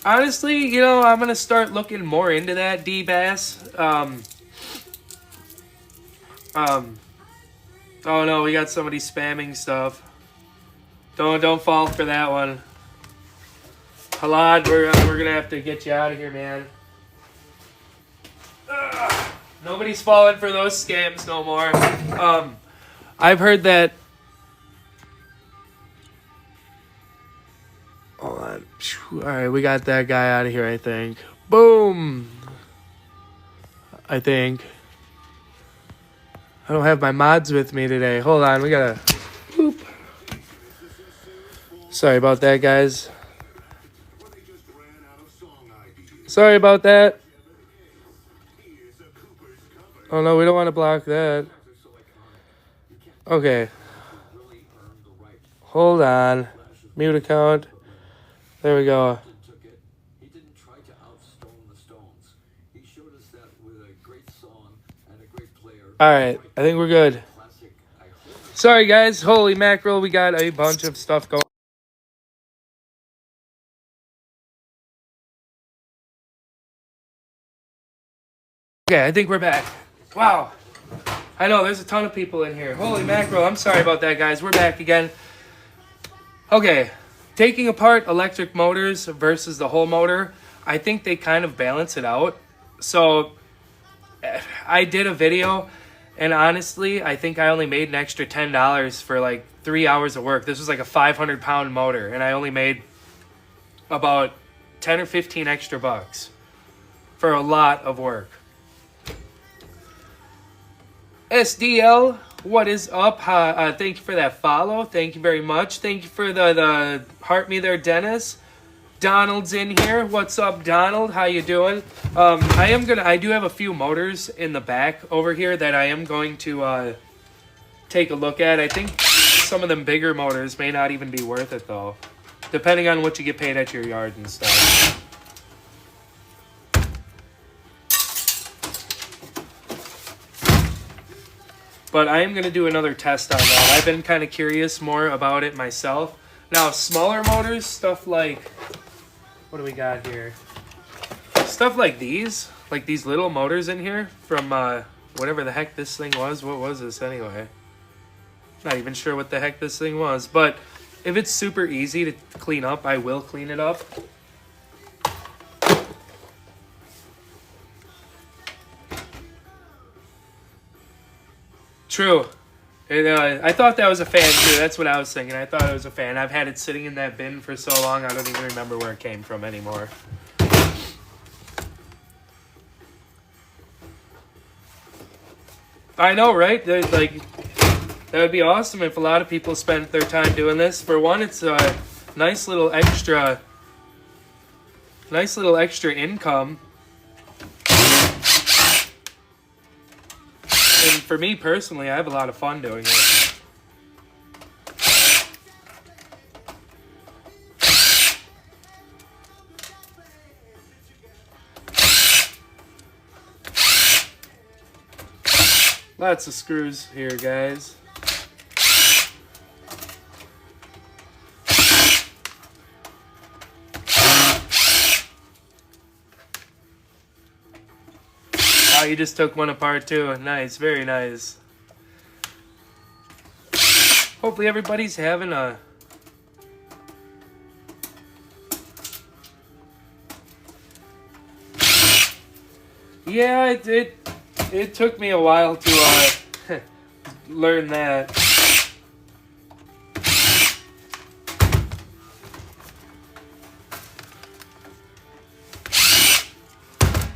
Speaker 1: Honestly, you know, I'm gonna start looking more into that, D-Bass. Oh no, we got somebody spamming stuff. Don't fall for that one. Halad, we're gonna have to get you out of here, man. Ugh, nobody's falling for those scams no more. I've heard that. Hold on. All right, we got that guy out of here, I think. Boom. I think. I don't have my mods with me today. Hold on, we gotta. Boop. Sorry about that, guys. Sorry about that. Oh no, we don't want to block that. Okay. Hold on. Mute account. There we go. Alright, I think we're good. Sorry guys, holy mackerel, we got a bunch of stuff going. Okay, I think we're back. Wow. I know, there's a ton of people in here. Holy mackerel, I'm sorry about that, guys. We're back again. Okay, taking apart electric motors versus the whole motor, I think they kind of balance it out. So, I did a video, and honestly, I think I only made an extra $10 for like 3 hours of work. This was like a 500-pound motor, and I only made about 10 or 15 extra bucks for a lot of work. SDL, what is up? Thank you for that follow. Thank you very much. Thank you for the heart me there, Dennis. Donald's in here. What's up, Donald? How you doing? I do have a few motors in the back over here that I am going to take a look at. I think some of them bigger motors may not even be worth it though, depending on what you get paid at your yard and stuff. But I am going to do another test on that. I've been kind of curious more about it myself. Now, smaller motors, stuff like... What do we got here? Stuff like these little motors in here from whatever the heck this thing was. What was this anyway? Not even sure what the heck this thing was. But if it's super easy to clean up, I will clean it up. True. I thought that was a fan too. That's what I was thinking. I thought it was a fan. I've had it sitting in that bin for so long, I don't even remember where it came from anymore. I know, right? Like, that would be awesome if a lot of people spent their time doing this. For one, it's a nice little extra income. And for me personally, I have a lot of fun doing it. Lots of screws here, guys. Oh, you just took one apart too. Nice, very nice. Hopefully everybody's having a... Yeah, it took me a while to learn that.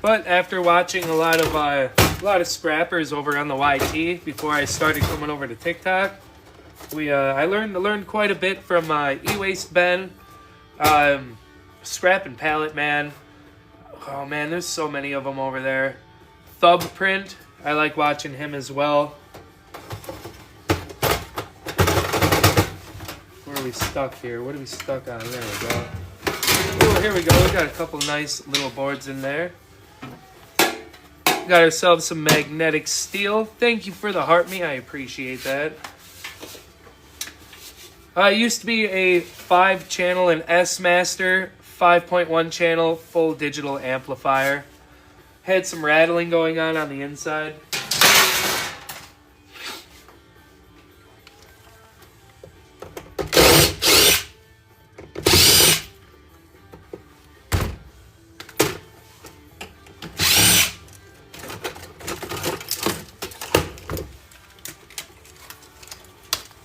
Speaker 1: But after watching a lot of scrappers over on the YT before I started coming over to TikTok, I learned quite a bit from E-Waste Ben, Scrap and Pallet Man. Oh man, there's so many of them over there. Thumbprint, I like watching him as well. Where are we stuck here? What are we stuck on? There we go. Oh, here we go. We got a couple nice little boards in there. Got ourselves some magnetic steel. Thank you for the heart me. I appreciate that. It used to be a 5-channel and S-Master 5.1 channel full digital amplifier. Had some rattling going on the inside.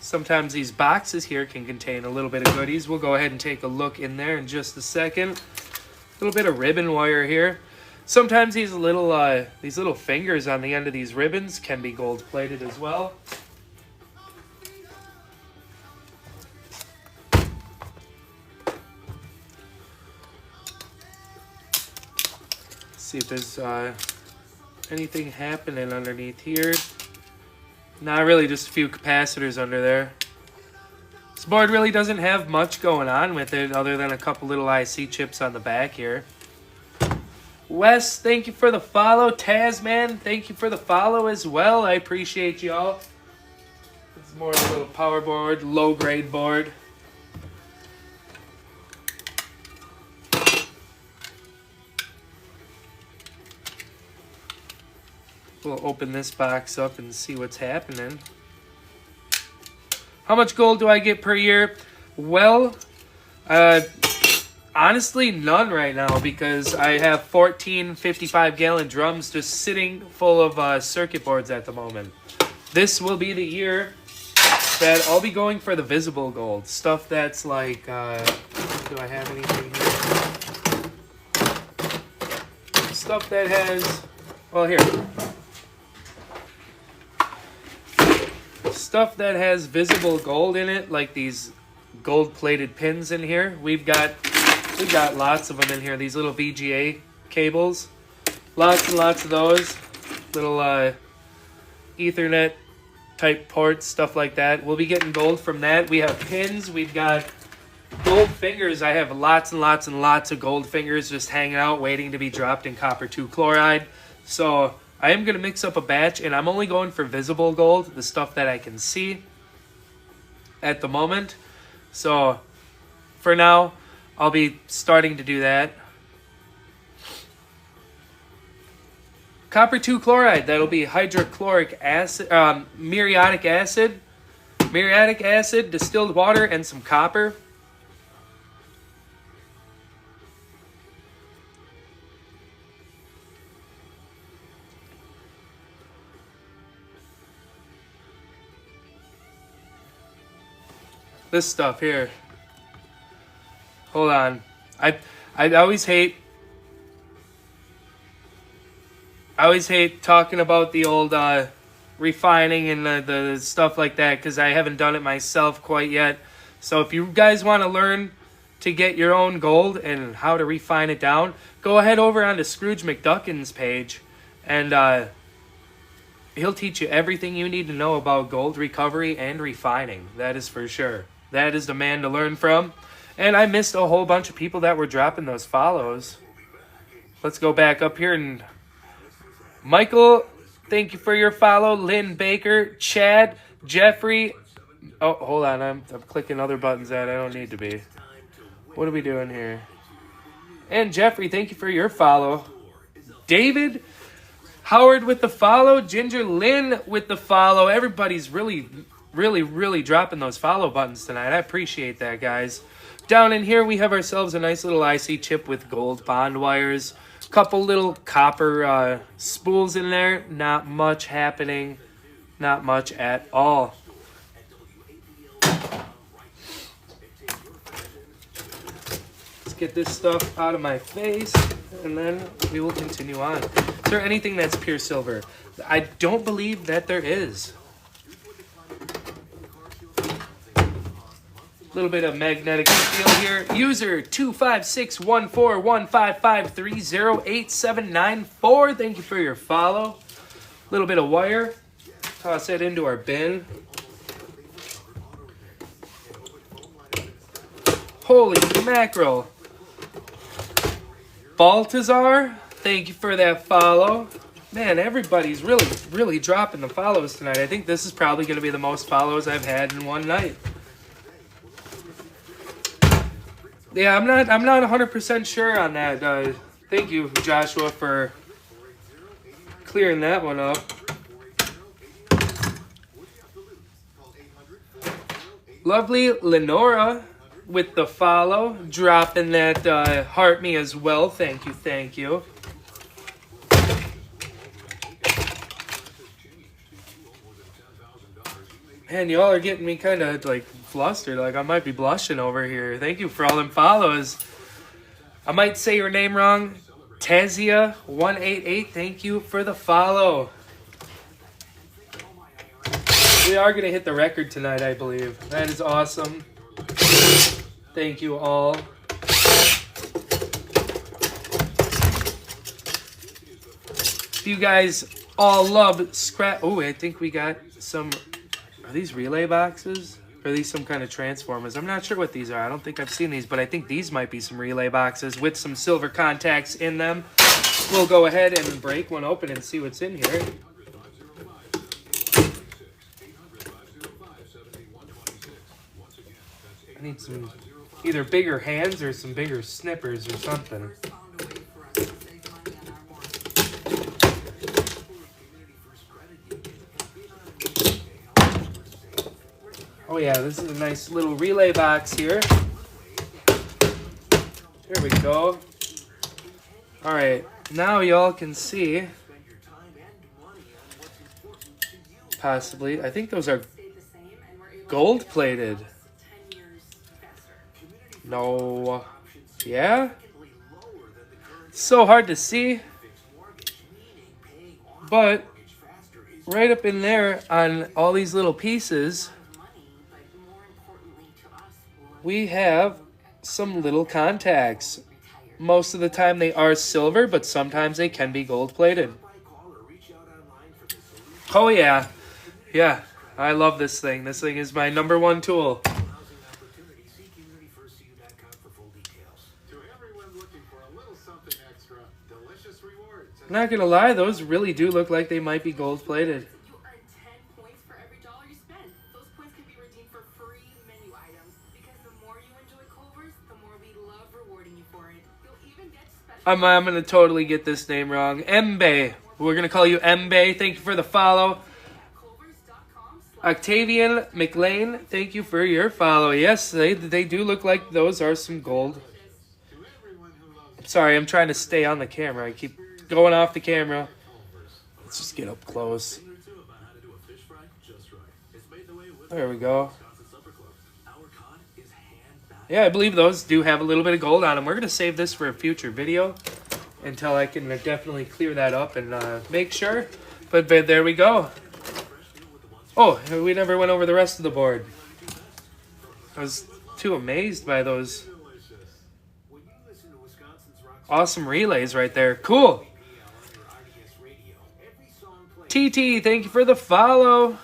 Speaker 1: Sometimes these boxes here can contain a little bit of goodies. We'll go ahead and take a look in there in just a second. A little bit of ribbon wire here. Sometimes these little fingers on the end of these ribbons can be gold plated as well. Let's see if there's anything happening underneath here. Not really, just a few capacitors under there. This board really doesn't have much going on with it other than a couple little IC chips on the back here. Wes, thank you for the follow. Tasman, thank you for the follow as well. I appreciate y'all. It's more of a little power board, low grade board. We'll open this box up and see what's happening. How much gold do I get per year? Well, honestly, none right now because I have 14 55-gallon drums just sitting full of circuit boards at the moment. This will be the year that I'll be going for the visible gold. Stuff that's like, do I have anything here? Stuff that has, well here. Stuff that has visible gold in it, like these gold-plated pins in here. We've got lots of them in here. These little VGA cables, lots and lots of those. Little Ethernet type ports, stuff like that. We'll be getting gold from that. We have pins. We've got gold fingers. I have lots and lots and lots of gold fingers just hanging out, waiting to be dropped in copper 2 chloride. So I am going to mix up a batch, and I'm only going for visible gold, the stuff that I can see at the moment. So for now, I'll be starting to do that. Copper 2 chloride, that'll be hydrochloric acid, muriatic acid, distilled water, and some copper. This stuff here. Hold on. I always hate talking about the old refining and the stuff like that because I haven't done it myself quite yet. So if you guys want to learn to get your own gold and how to refine it down, go ahead over onto Scrooge McDuckin's page and he'll teach you everything you need to know about gold recovery and refining. That is for sure. That is the man to learn from. And I missed a whole bunch of people that were dropping those follows. Let's go back up here and Michael, thank you for your follow. Lynn Baker, Chad, Jeffrey. Oh, hold on. I'm clicking other buttons that I don't need to be. What are we doing here? And Jeffrey, thank you for your follow. David, Howard with the follow. Ginger Lynn with the follow. Everybody's really dropping those follow buttons tonight. I appreciate that, guys. Down in here, we have ourselves a nice little IC chip with gold bond wires. Couple little copper spools in there. Not much happening. Not much at all. Let's get this stuff out of my face, and then we will continue on. Is there anything that's pure silver? I don't believe that there is. little bit of magnetic feel here. User 2561415530879. Thank you for your follow. A little bit of wire. Toss that into our bin. Holy mackerel. Baltazar, thank you for that follow. Man, everybody's really dropping the follows tonight. I think this is probably going to be the most follows I've had in one night. Yeah, I'm not 100% sure on that. Thank you, Joshua, for clearing that one up. Lovely Lenora with the follow, dropping that heart me as well. Thank you, thank you. Man, y'all are getting me kind of like flustered. Like I might be blushing over here. Thank you for all them follows. I might say your name wrong. Tazia188, thank you for the follow. We are going to hit the record tonight, I believe. That is awesome. Thank you all. If you guys all love scrap... Oh, I think we got some... Are these relay boxes? Or are these some kind of transformers? I'm not sure what these are. I don't think I've seen these, but I think these might be some relay boxes with some silver contacts in them. We'll go ahead and break one open and see what's in here. I need some either bigger hands or some bigger snippers or something. Oh yeah, this is a nice little relay box here. There we go. Alright, now y'all can see. Possibly. I think those are gold-plated. No. Yeah? So hard to see. But right up in there on all these little pieces, we have some little contacts. Most of the time they are silver, but sometimes they can be gold-plated. Oh yeah. Yeah. I love this thing. This thing is my #1 tool. I'm not gonna lie, those really do look like they might be gold-plated.
Speaker 2: You earn 10 points for every $1 you spend. Those points can be redeemed for free menu items. Because the more you enjoy Culver's, the more we love rewarding you for it. You'll even get special...
Speaker 1: I'm gonna totally get this name wrong. Mbe. We're gonna call you Mbe. Thank you for the follow. Octavian McLean, thank you for your follow. Yes, they do look like those are some gold. Sorry, I'm trying to stay on the camera. I keep going off the camera. Let's just get up close. There we go. Yeah, I believe those do have a little bit of gold on them. We're going to save this for a future video until I can definitely clear that up and make sure. But there we go. Oh, we never went over the rest of the board. I was too amazed by those awesome relays right there. Cool. TT, thank you for the follow.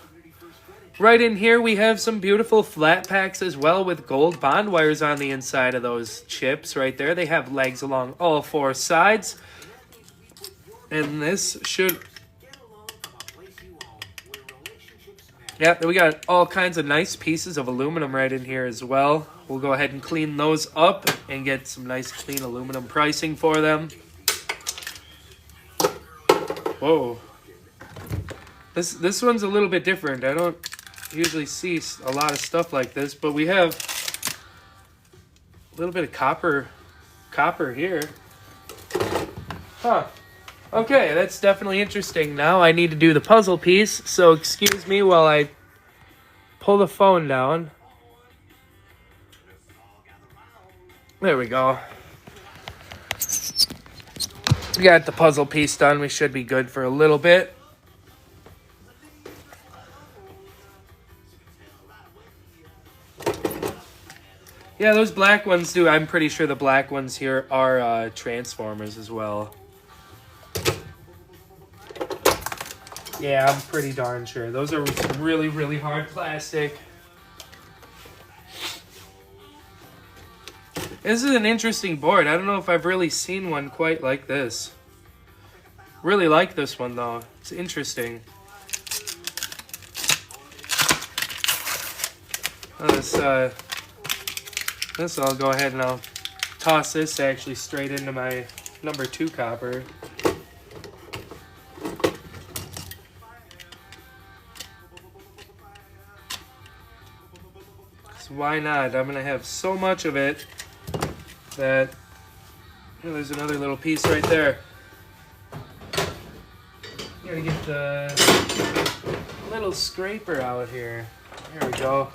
Speaker 1: Right in here, we have some beautiful flat packs as well with gold bond wires on the inside of those chips right there. They have legs along all 4 sides. And this should... Yeah, we got all kinds of nice pieces of aluminum right in here as well. We'll go ahead and clean those up and get some nice clean aluminum pricing for them. Whoa. This one's a little bit different. I don't usually see a lot of stuff like this, but we have a little bit of copper here. Huh. Okay, that's definitely interesting. Now I need to do the puzzle piece, so excuse me while I pull the phone down. There we go. We got the puzzle piece done. We should be good for a little bit. Yeah, those black ones do. I'm pretty sure the black ones here are transformers as well. Yeah, I'm pretty darn sure. Those are really, really hard plastic. This is an interesting board. I don't know if I've really seen one quite like this. Really like this one, though. It's interesting. This I'll go ahead and I'll toss this actually straight into my number 2 copper. So why not? I'm gonna have so much of it that there's another little piece right there. Gotta get the little scraper out here. There we go.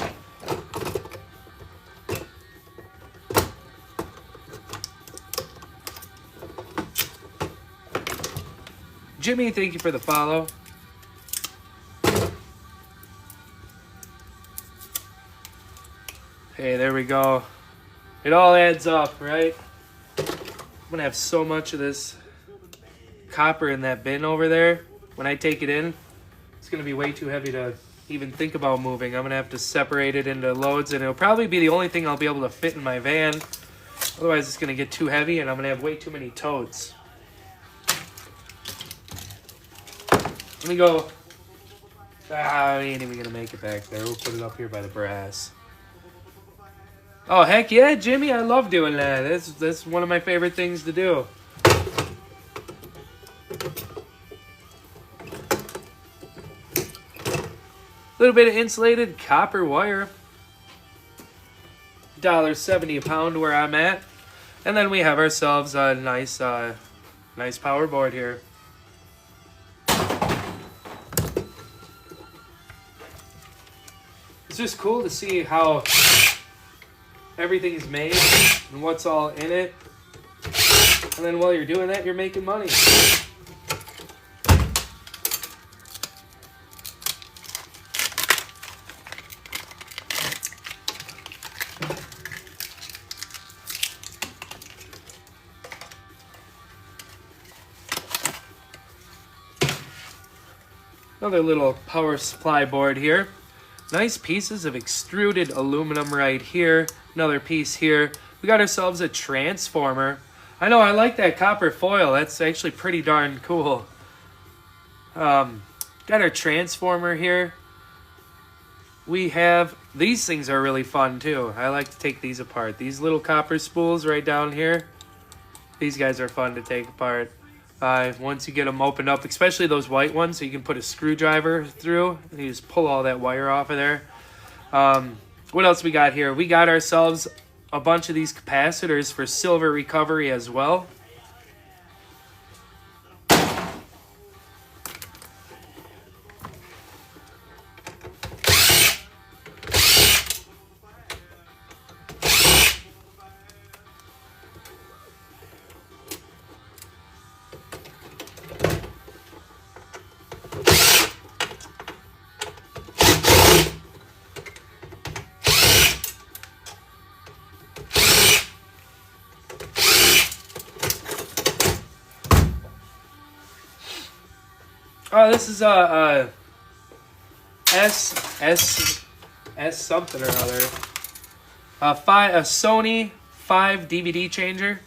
Speaker 1: Jimmy, thank you for the follow. Hey, there we go. It all adds up, right? I'm gonna have so much of this copper in that bin over there. When I take it in, it's gonna be way too heavy to even think about moving. I'm gonna have to separate it into loads, and it'll probably be the only thing I'll be able to fit in my van. Otherwise, it's gonna get too heavy, and I'm gonna have way too many totes. Let me go. I ain't even gonna make it back there. We'll put it up here by the brass. Oh, heck yeah, Jimmy. I love doing that. That's one of my favorite things to do. A little bit of insulated copper wire. $1.70 a pound where I'm at. And then we have ourselves a nice power board here. It's just cool to see how everything's made and what's all in it. And then while you're doing that, you're making money. Another little power supply board here. Nice pieces of extruded aluminum right here. Another piece here. We got ourselves a transformer. I know, I like that copper foil. That's actually pretty darn cool. Got our transformer here. We have, these things are really fun too. I like to take these apart. These little copper spools right down here. These guys are fun to take apart. Once you get them opened up, especially those white ones, so you can put a screwdriver through and you just pull all that wire off of there. What else we got here? We got ourselves a bunch of these capacitors for silver recovery as well. Oh, this is a S something or other. A Sony 5 DVD changer.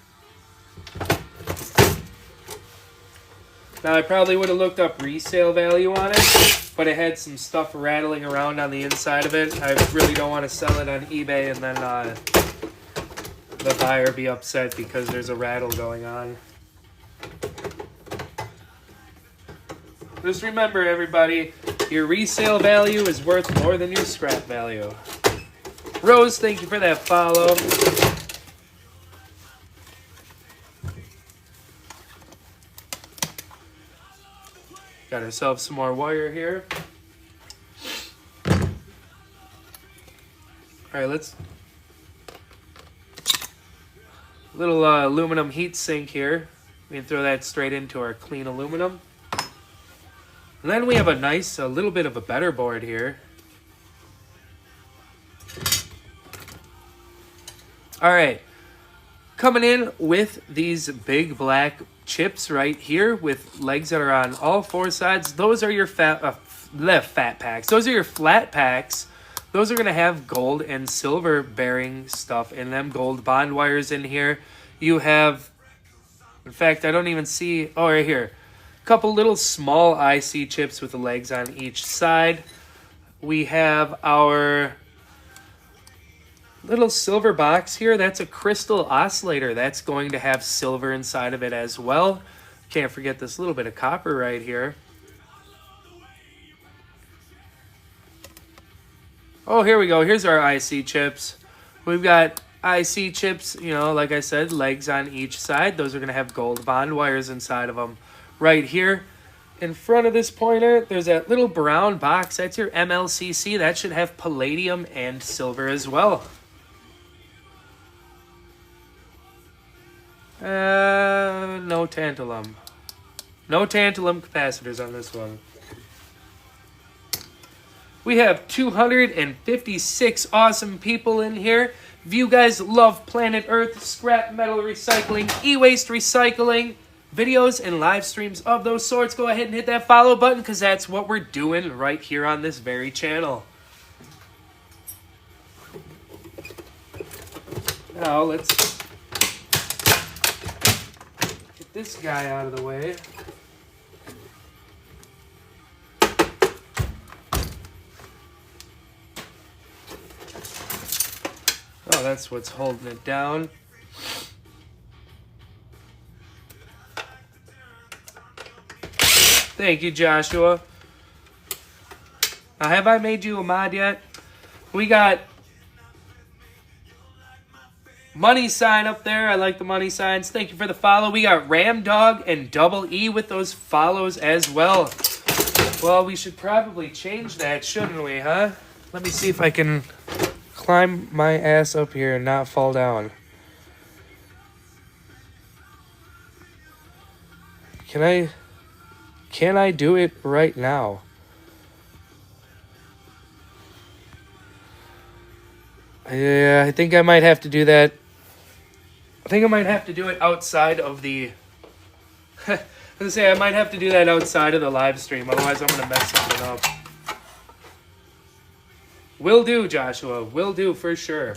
Speaker 1: Now I probably would have looked up resale value on it, but it had some stuff rattling around on the inside of it. I really don't want to sell it on eBay and then the buyer be upset because there's a rattle going on. Just remember, everybody, your resale value is worth more than your scrap value. Rose, thank you for that follow. Got ourselves some more wire here. All right, let's... Little aluminum heat sink here. We can throw that straight into our clean aluminum. And then we have a nice, a little bit of a better board here. All right. Coming in with these big black chips right here with legs that are on all four sides. Those are your fat packs. Those are your flat packs. Those are going to have gold and silver bearing stuff in them. Gold bond wires in here. You have, in fact, I don't even see, oh, right here. A couple little small IC chips with the legs on each side. We have our little silver box here. That's a crystal oscillator. That's going to have silver inside of it as well. Can't forget this little bit of copper right here. Oh, here we go. Here's our IC chips. We've got IC chips, you know, like I said, legs on each side. Those are going to have gold bond wires inside of them. Right here in front of this pointer, there's that little brown box. That's your MLCC. That should have palladium and silver as well. No tantalum. No tantalum capacitors on this one. We have 256 awesome people in here. If you guys love Planet Earth, scrap metal recycling, e-waste recycling, videos and live streams of those sorts, go ahead and hit that follow button because that's what we're doing right here on this very channel. Now let's get this guy out of the way. Oh, that's what's holding it down. Thank you, Joshua. Now, have I made you a mod yet? We got money sign up there. I like the money signs. Thank you for the follow. We got Ram Dog and Double E with those follows as well. Well, we should probably change that, shouldn't we, huh? Let me see if I can climb my ass up here and not fall down. Can I do it right now? Yeah, I think I might have to do that. I think I might have to do it outside of the I was gonna say I might have to do that outside of the live stream, otherwise I'm gonna mess something up. Will do, Joshua. Will do for sure.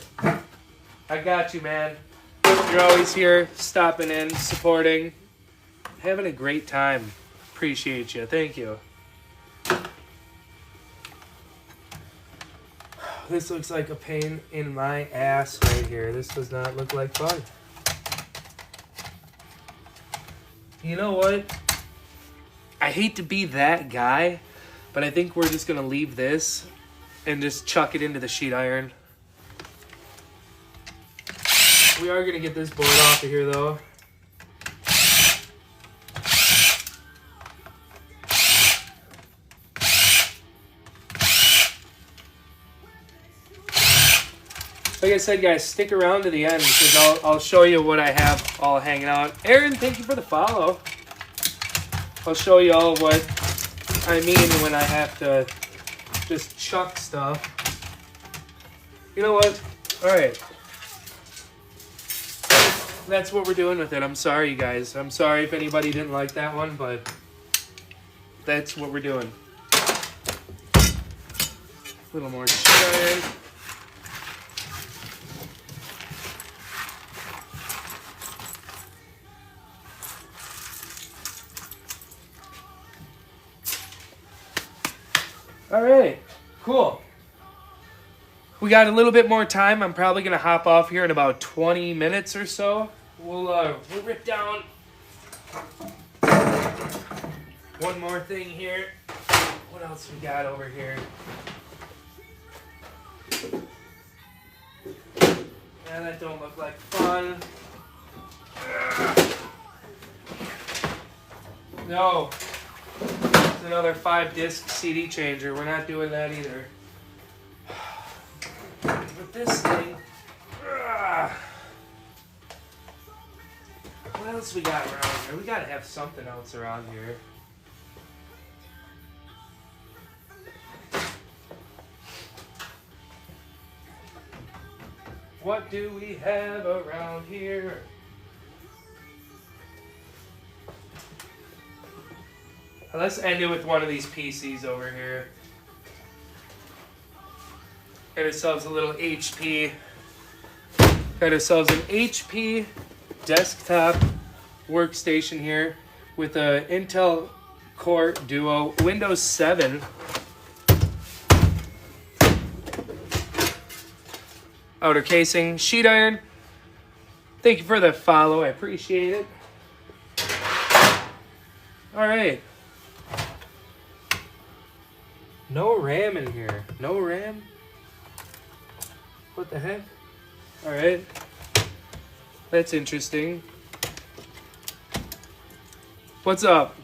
Speaker 1: I got you, man. You're always here, stopping in, supporting, having a great time. Appreciate you. Thank you. This looks like a pain in my ass right here. This does not look like fun. You know what? I hate to be that guy, but I think we're just going to leave this and just chuck it into the sheet iron. We are going to get this board off of here, though. Like I said, guys, stick around to the end because I'll show you what I have all hanging out. Aaron, thank you for the follow. I'll show you all what I mean when I have to just chuck stuff. You know what? All right. That's what we're doing with it. I'm sorry, you guys. I'm sorry if anybody didn't like that one, but that's what we're doing. A little more shine. All right, cool. We got a little bit more time. I'm probably going to hop off here in about 20 minutes or so. We'll rip down one more thing here. What else we got over here? Yeah, that don't look like fun. No. It's another 5-disc CD changer. We're not doing that either. But this thing... What else we got around here? We gotta have something else around here. What do we have around here? Let's end it with one of these PCs over here. Got ourselves a little HP. Got ourselves an HP desktop workstation here with a Intel Core Duo Windows 7. Outer casing, sheet iron. Thank you for the follow. I appreciate it. All right. No RAM in here. No RAM? What the heck? All right. That's interesting. What's up?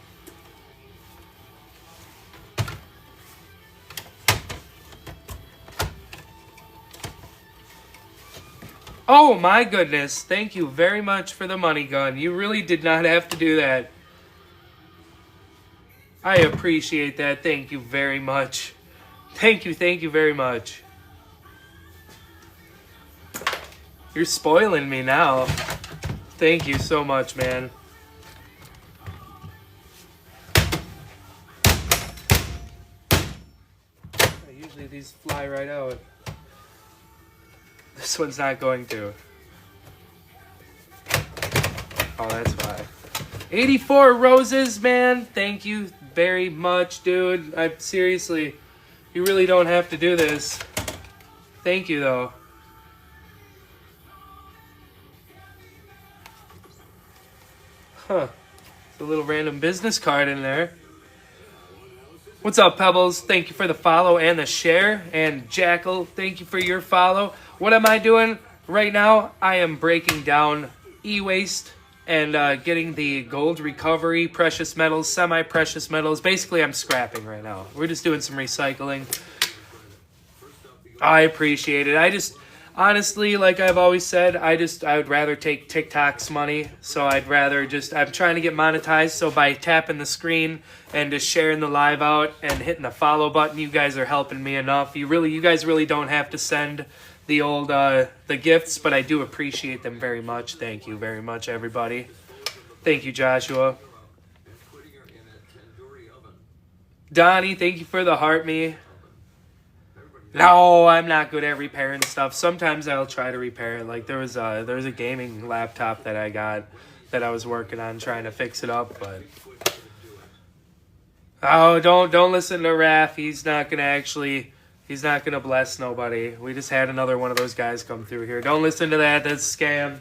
Speaker 1: Oh my goodness. Thank you very much for the money gun. You really did not have to do that. I appreciate that. Thank you very much. Thank you very much. You're spoiling me now. Thank you so much, man. Usually these fly right out. This one's not going to. Oh, that's fine. 84 roses, man. Thank you very much, dude. Seriously, you really don't have to do this. Thank you, though. Huh. It's a little random business card in there. What's up, Pebbles? Thank you for the follow and the share. And Jackal, thank you for your follow. What am I doing right now? I am breaking down e-waste and getting the gold recovery, precious metals, semi-precious metals. Basically, I'm scrapping right now. We're just doing some recycling. I appreciate it. Honestly, like I've always said, I would rather take TikTok's money. So I'm trying to get monetized. So by tapping the screen and just sharing the live out and hitting the follow button, you guys are helping me enough. You guys really don't have to send the old, the gifts, but I do appreciate them very much. Thank you very much, everybody. Thank you, Joshua. Donnie, thank you for the heart me. No, I'm not good at repairing stuff. Sometimes I'll try to repair it. Like there was a gaming laptop that I got that I was working on trying to fix it up, but oh, don't listen to Raph. He's not gonna bless nobody. We just had another one of those guys come through here. Don't listen to that. That's a scam.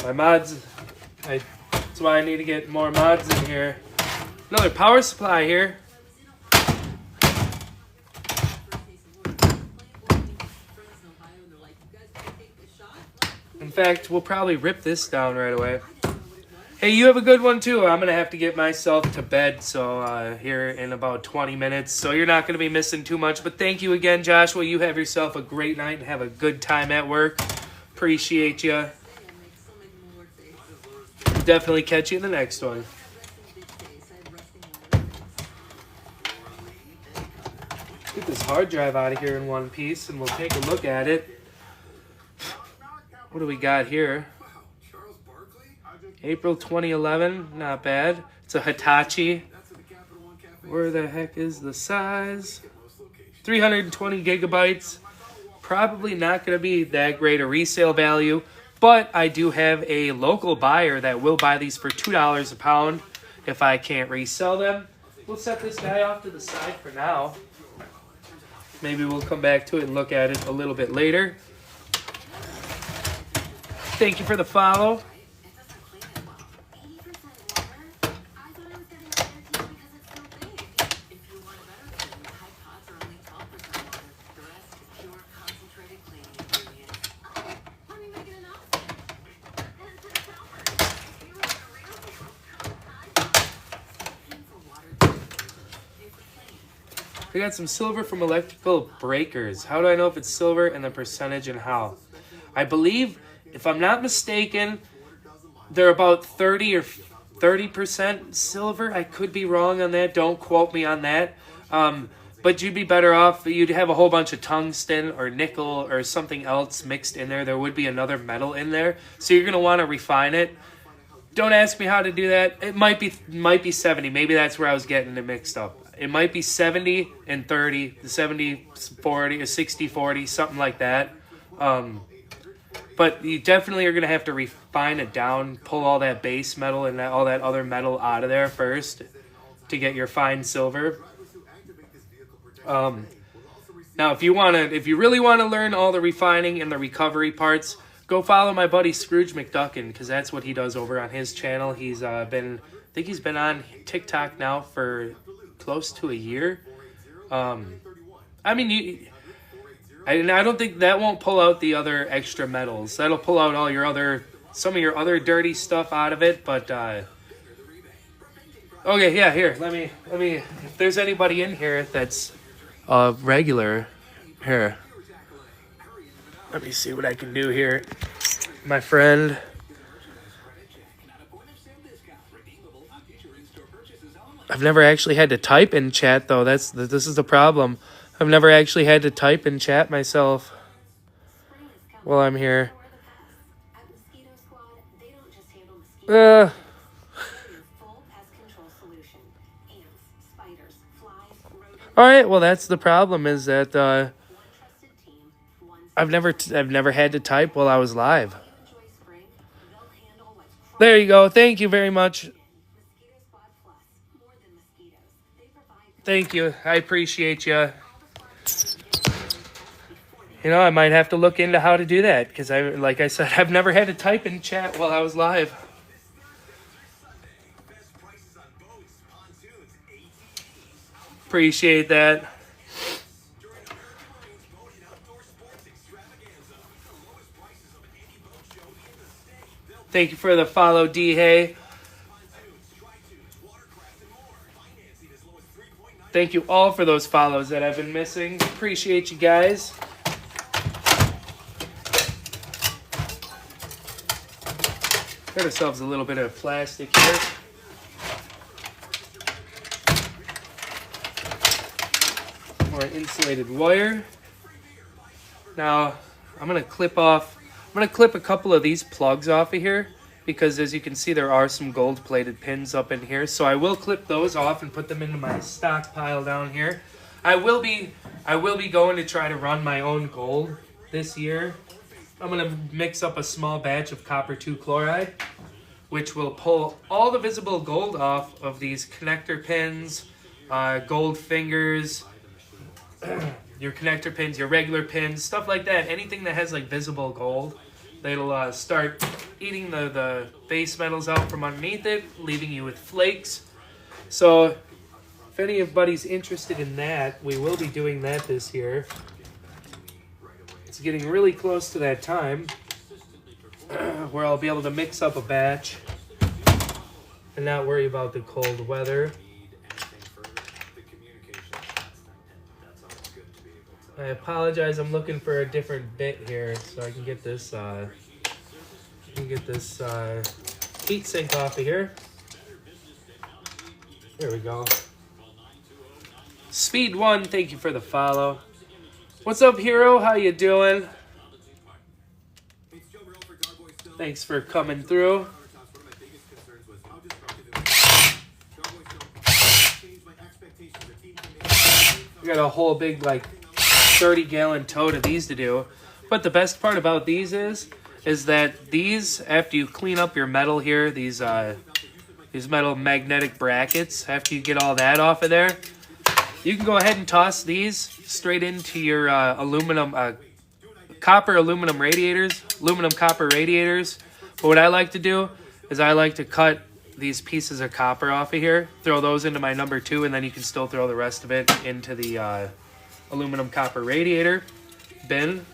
Speaker 1: My mods, that's why I need to get more mods in here. Another power supply here. In fact, we'll probably rip this down right away. Hey, you have a good one too. I'm going to have to get myself to bed here in about 20 minutes. So you're not going to be missing too much. But thank you again, Joshua. You have yourself a great night and have a good time at work. Appreciate you. Definitely catch you in the next one. Get this hard drive out of here in one piece and we'll take a look at it. What do we got here? April 2011, not bad. It's a Hitachi. Where the heck is the size? 320 gigabytes. Probably not going to be that great a resale value, but I do have a local buyer that will buy these for $2 a pound if I can't resell them. We'll set this guy off to the side for now. Maybe we'll come back to it and look at it a little bit later. Thank you for the follow. We got some silver from electrical breakers. How do I know if it's silver and the percentage and how? I believe, if I'm not mistaken, they're about 30 or 30% silver. I could be wrong on that. Don't quote me on that. But you'd be better off. You'd have a whole bunch of tungsten or nickel or something else mixed in there. There would be another metal in there. So you're going to want to refine it. Don't ask me how to do that. It might be 70. Maybe that's where I was getting it mixed up. It might be 70 and 30, 70, 40, or 60, 40, something like that. But you definitely are going to have to refine it down, pull all that base metal and all that other metal out of there first to get your fine silver. Now, if you really want to learn all the refining and the recovery parts, go follow my buddy Scrooge McDuckin, because that's what he does over on his channel. He's I think he's been on TikTok now for close to a year. I mean, I don't think that won't pull out the other extra metals. That'll pull out all some of your other dirty stuff out of it. But okay, yeah, here. Let me. If there's anybody in here that's regular, here. Let me see what I can do here, my friend. I've never actually had to type in chat though. This is the problem. I've never actually had to type in chat myself while I'm here. Alright, well that's the problem, is that I've never had to type while I was live. There you go. Thank you very much. Thank you. I appreciate you. You know, I might have to look into how to do that, because like I said, I've never had to type in chat while I was live. Appreciate that. Thank you for the follow, D. Hay. Thank you all for those follows that I've been missing. Appreciate you guys. Got ourselves a little bit of plastic here. More insulated wire. Now, I'm gonna clip a couple of these plugs off of here, because as you can see, there are some gold-plated pins up in here. So I will clip those off and put them into my stockpile down here. I will be going to try to run my own gold this year. I'm going to mix up a small batch of copper 2 chloride, which will pull all the visible gold off of these connector pins, gold fingers, your connector pins, your regular pins, stuff like that. Anything that has like visible gold, they'll start eating the base metals out from underneath it, leaving you with flakes. So if anybody's interested in that, we will be doing that this year. It's getting really close to that time where I'll be able to mix up a batch and not worry about the cold weather. I apologize, I'm looking for a different bit here so I can get this heat sink off of here. There we go. Speed 1, thank you for the follow. What's up, Hero? How you doing? Thanks for coming through. We got a whole big, like, 30-gallon tote of these to do. But the best part about these is that these, after you clean up your metal here, these metal magnetic brackets, after you get all that off of there, you can go ahead and toss these straight into your copper aluminum radiators, aluminum copper radiators. But what I like to do is I like to cut these pieces of copper off of here, throw those into my number 2, and then you can still throw the rest of it into the aluminum copper radiator bin.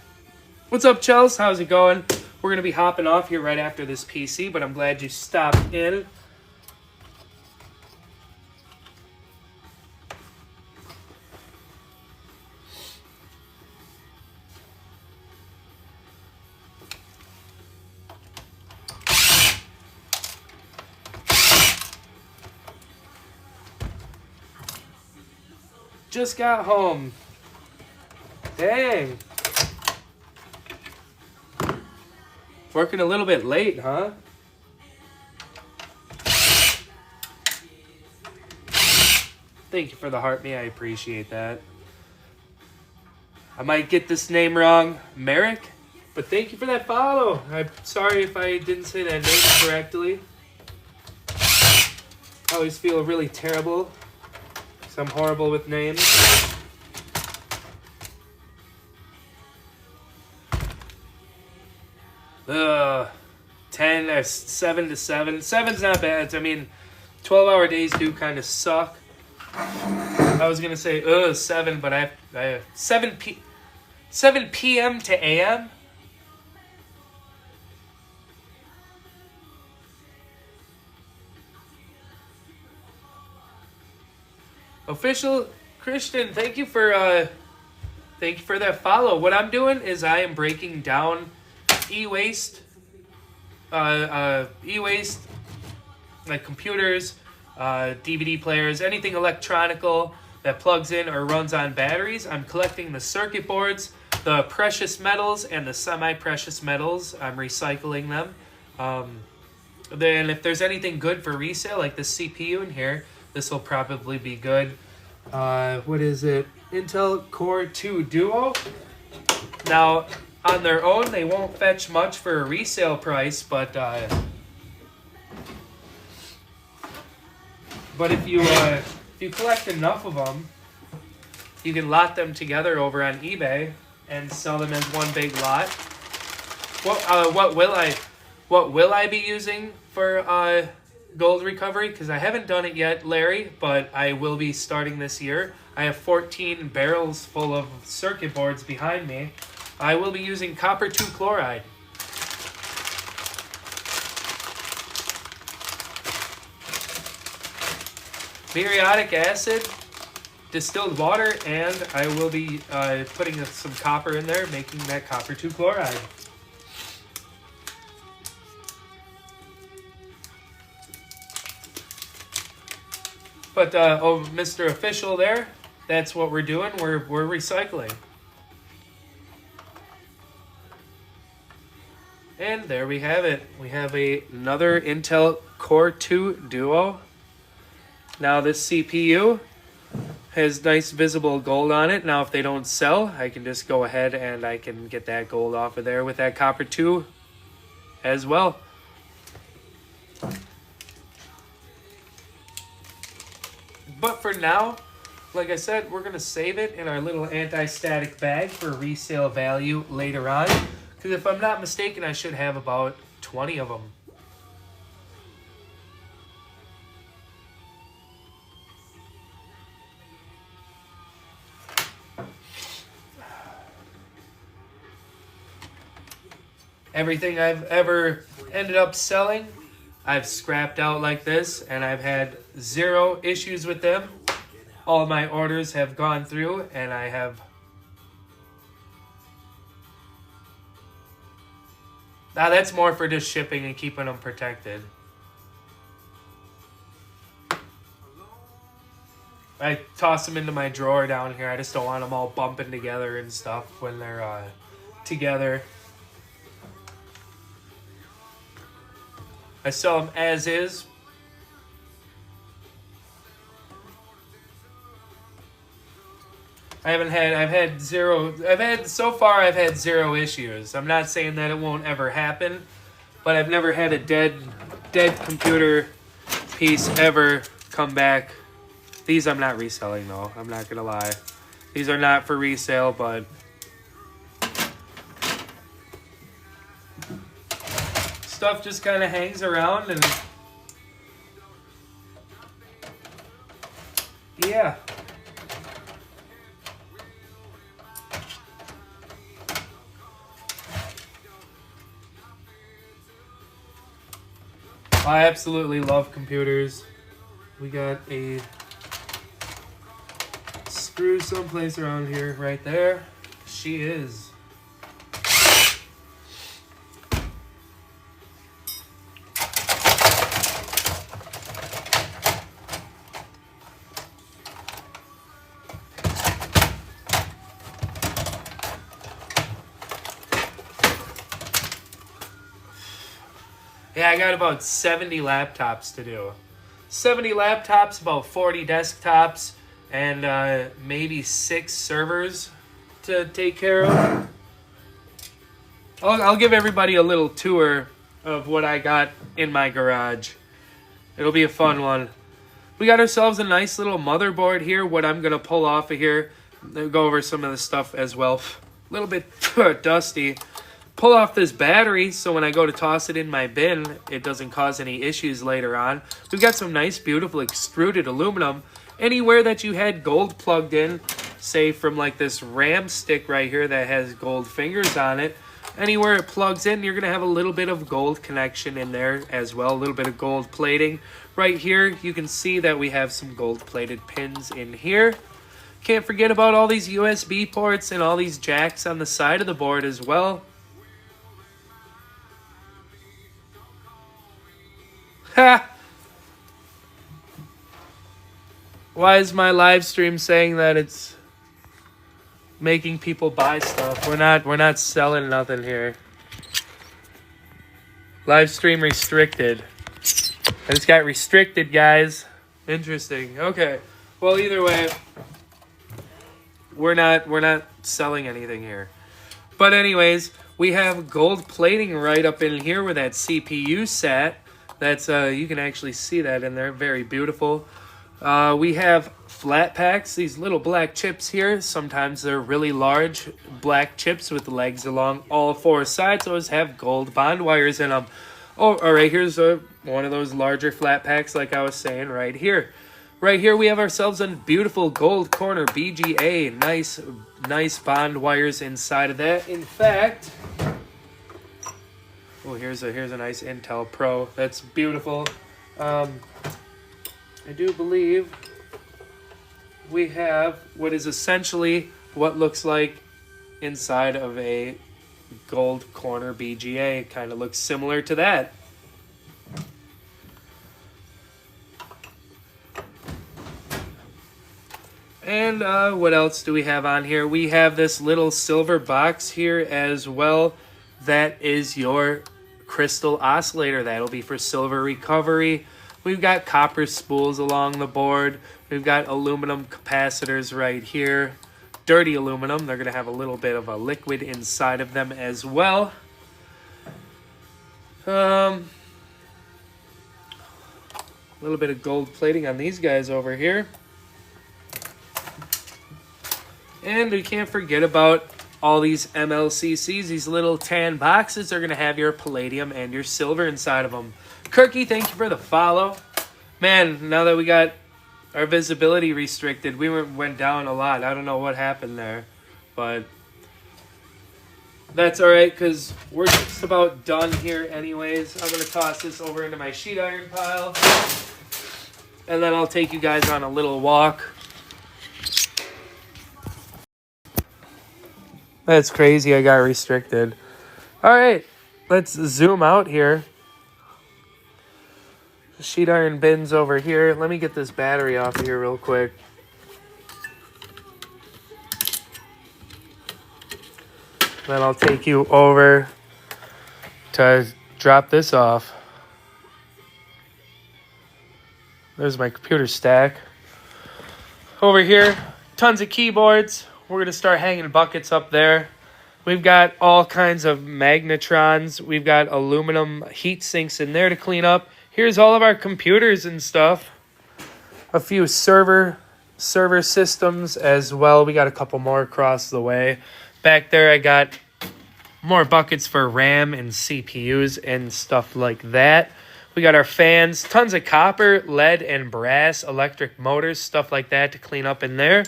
Speaker 1: What's up, Chels? How's it going? We're going to be hopping off here right after this PC, but I'm glad you stopped in. Just got home. Dang. Working a little bit late, huh? Thank you for the heart me. I appreciate that. I might get this name wrong, Merrick, but thank you for that follow. I'm sorry if I didn't say that name correctly. I always feel really terrible because I'm horrible with names. Ugh. 7 to 7. 7's not bad. I mean, 12-hour days do kind of suck. I was gonna say 7, but I have 7 p.m. to a.m. Official Christian, thank you for that follow. What I'm doing is I am breaking down e-waste, like computers, DVD players, anything electronical that plugs in or runs on batteries. I'm collecting the circuit boards, the precious metals, and the semi-precious metals. I'm recycling them. Then if there's anything good for resale, like this CPU in here, this will probably be good. What is it? Intel Core 2 Duo. Now, on their own, they won't fetch much for a resale price, but if you collect enough of them, you can lot them together over on eBay and sell them as one big lot. What will I be using for gold recovery? Because I haven't done it yet, Larry, but I will be starting this year. I have 14 barrels full of circuit boards behind me. I will be using copper 2 chloride. Muriatic acid, distilled water, and I will be putting some copper in there, making that copper 2 chloride. But, Mr. Official there, that's what we're doing. We're recycling. And there we have it. We have another Intel Core 2 Duo. Now this CPU has nice visible gold on it. Now if they don't sell, I can just go ahead and I can get that gold off of there with that copper 2 as well. But for now, like I said, we're going to save it in our little anti-static bag for resale value later on. Because if I'm not mistaken, I should have about 20 of them. Everything I've ever ended up selling, I've scrapped out like this, and I've had 0 issues with them. All my orders have gone through, and I have... Now that's more for just shipping and keeping them protected. I toss them into my drawer down here. I just don't want them all bumping together and stuff when they're together. I sell them as is. So far I've had 0 issues. I'm not saying that it won't ever happen, but I've never had a dead computer piece ever come back. These I'm not reselling though, I'm not gonna lie. These are not for resale, but stuff just kind of hangs around and yeah. I absolutely love computers. We got a screw someplace around here, right there. She is. Yeah, I got about 70 laptops to do. 70 laptops, about 40 desktops, and maybe 6 servers to take care of. I'll give everybody a little tour of what I got in my garage. It'll be a fun one. We got ourselves a nice little motherboard here. What I'm going to pull off of here, I'll go over some of the stuff as well. A little bit dusty. Pull off this battery so when I go to toss it in my bin, it doesn't cause any issues later on. We've got some nice, beautiful extruded aluminum. Anywhere that you had gold plugged in, say from like this RAM stick right here that has gold fingers on it, anywhere it plugs in, you're going to have a little bit of gold connection in there as well, a little bit of gold plating. Right here, you can see that we have some gold-plated pins in here. Can't forget about all these USB ports and all these jacks on the side of the board as well. Ha! Why is my live stream saying that it's making people buy stuff? We're not selling nothing here. Live stream restricted. I just got restricted, guys. Interesting. Okay. Well, either way, we're not selling anything here. But anyways, we have gold plating right up in here where that CPU sat. That's you can actually see that in there. Very beautiful. We have flat packs, these little black chips here. Sometimes they're really large black chips with legs along all 4 sides. Those have gold bond wires in them. Oh, all right, here's one of those larger flat packs like I was saying right here. Right here we have ourselves a beautiful gold corner BGA. Nice bond wires inside of that. In fact, oh, here's a nice Intel Pro. That's beautiful. I do believe we have what is essentially what looks like inside of a gold corner BGA. Kind of looks similar to that. And what else do we have on here? We have this little silver box here as well. That is your crystal oscillator. That'll be for silver recovery. We've got copper spools along the board. We've got aluminum capacitors right here. Dirty aluminum. They're going to have a little bit of a liquid inside of them as well. A little bit of gold plating on these guys over here. And we can't forget about all these MLCCs. These little tan boxes are going to have your palladium and your silver inside of them. Kirky, thank you for the follow. Man, now that we got our visibility restricted, we went down a lot. I don't know what happened there, but that's all right because we're just about done here anyways. I'm going to toss this over into my sheet iron pile, and then I'll take you guys on a little walk. That's crazy, I got restricted. All right, let's zoom out here. Sheet iron bins over here. Let me get this battery off of here real quick. Then I'll take you over to drop this off. There's my computer stack. Over here, tons of keyboards. We're going to start hanging buckets up there. We've got all kinds of magnetrons. We've got aluminum heat sinks in there to clean up. Here's all of our computers and stuff. A few server systems as well. We got a couple more across the way. Back there I got more buckets for RAM and CPUs and stuff like that. We got our fans, tons of copper, lead, and brass, electric motors, stuff like that to clean up in there.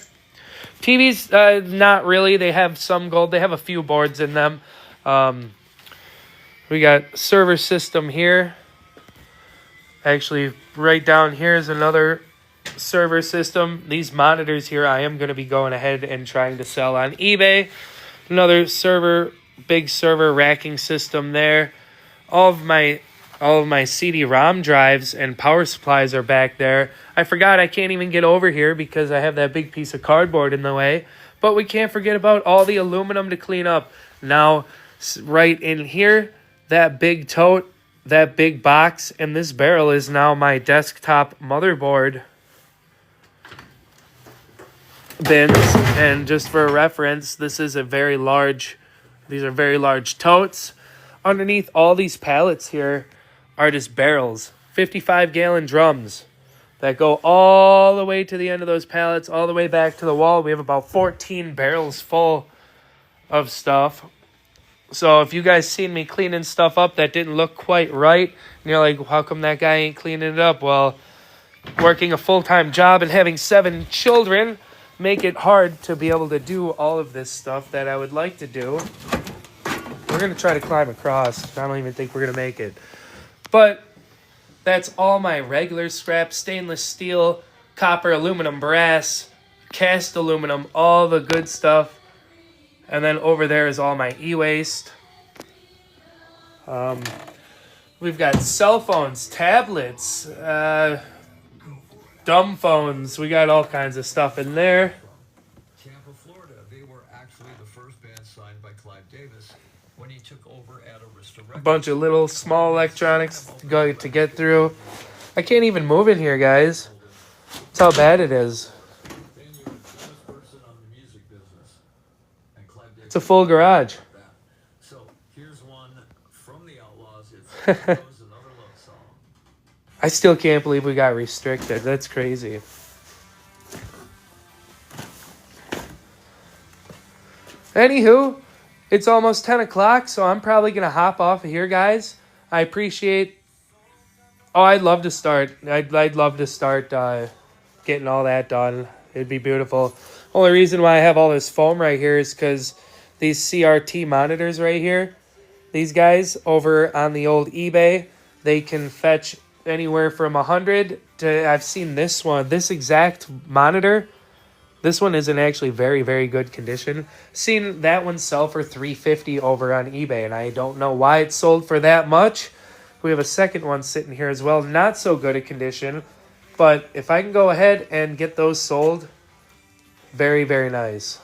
Speaker 1: TVs, not really. They have some gold. They have a few boards in them. We got server system here. Actually, right down here is another server system. These monitors here, I am going to be going ahead and trying to sell on eBay. Another server, big server racking system there. All of my CD-ROM drives and power supplies are back there. I forgot I can't even get over here because I have that big piece of cardboard in the way. But we can't forget about all the aluminum to clean up. Now, right in here, that big tote, that big box, and this barrel is now my desktop motherboard bins. And just for reference, these are very large totes. Underneath all these pallets here are just barrels, 55-gallon drums that go all the way to the end of those pallets, all the way back to the wall. We have about 14 barrels full of stuff. So if you guys seen me cleaning stuff up that didn't look quite right, and you're like, how come that guy ain't cleaning it up? Well, working a full-time job and having 7 children make it hard to be able to do all of this stuff that I would like to do. We're going to try to climb across. I don't even think we're going to make it. But that's all my regular scrap: stainless steel, copper, aluminum, brass, cast aluminum, all the good stuff. And then over there is all my e-waste. We've got cell phones, tablets, dumb phones. We got all kinds of stuff in there.
Speaker 3: Tampa, Florida. They were actually the first band signed by Clive Davis when he took over at Arista Records.
Speaker 1: A bunch of little small electronics to get through. I can't even move in here, guys. That's how bad it is. It's a full garage.
Speaker 3: So here's one from the Outlaws. It's another love song.
Speaker 1: I still can't believe we got restricted. That's crazy. Anywho, it's almost 10 o'clock, so I'm probably going to hop off of here, guys. I appreciate... Oh, I'd love to start. I'd love to start getting all that done. It'd be beautiful. Only reason why I have all this foam right here is because these CRT monitors right here, these guys over on the old eBay, they can fetch anywhere from 100 to... I've seen this one, this exact monitor. This one is in actually very, very good condition. Seen that one sell for $350 over on eBay, and I don't know why it sold for that much. We have a second one sitting here as well, not so good a condition. But if I can go ahead and get those sold, very, very nice.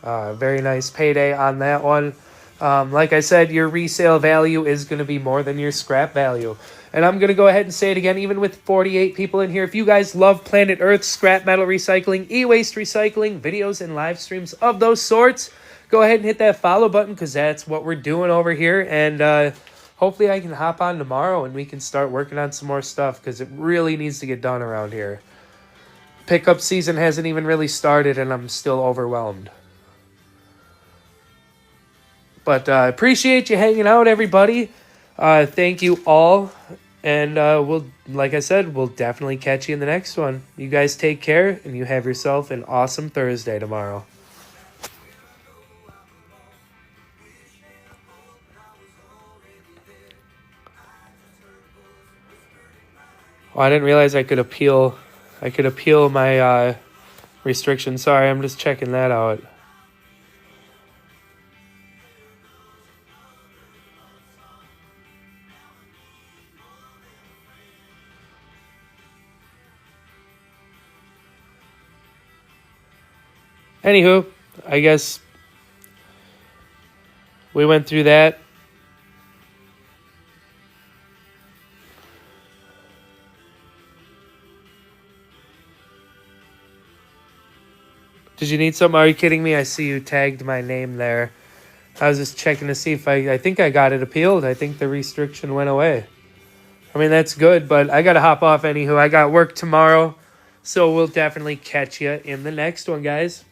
Speaker 1: Very nice payday on that one. Like I said, your resale value is going to be more than your scrap value. And I'm going to go ahead and say it again, even with 48 people in here. If you guys love Planet Earth, scrap metal recycling, e-waste recycling, videos and live streams of those sorts, go ahead and hit that follow button, because that's what we're doing over here. And hopefully I can hop on tomorrow and we can start working on some more stuff, because it really needs to get done around here. Pickup season hasn't even really started and I'm still overwhelmed. But appreciate you hanging out, everybody. Thank you all. And we'll, like I said, we'll definitely catch you in the next one. You guys take care, and you have yourself an awesome Thursday tomorrow. Oh, I didn't realize I could appeal my restriction. Sorry, I'm just checking that out. Anywho, I guess we went through that. Did you need something? Are you kidding me? I see you tagged my name there. I was just checking to see if I think I got it appealed. I think the restriction went away. I mean, that's good, but I got to hop off anywho. I got work tomorrow, so we'll definitely catch you in the next one, guys.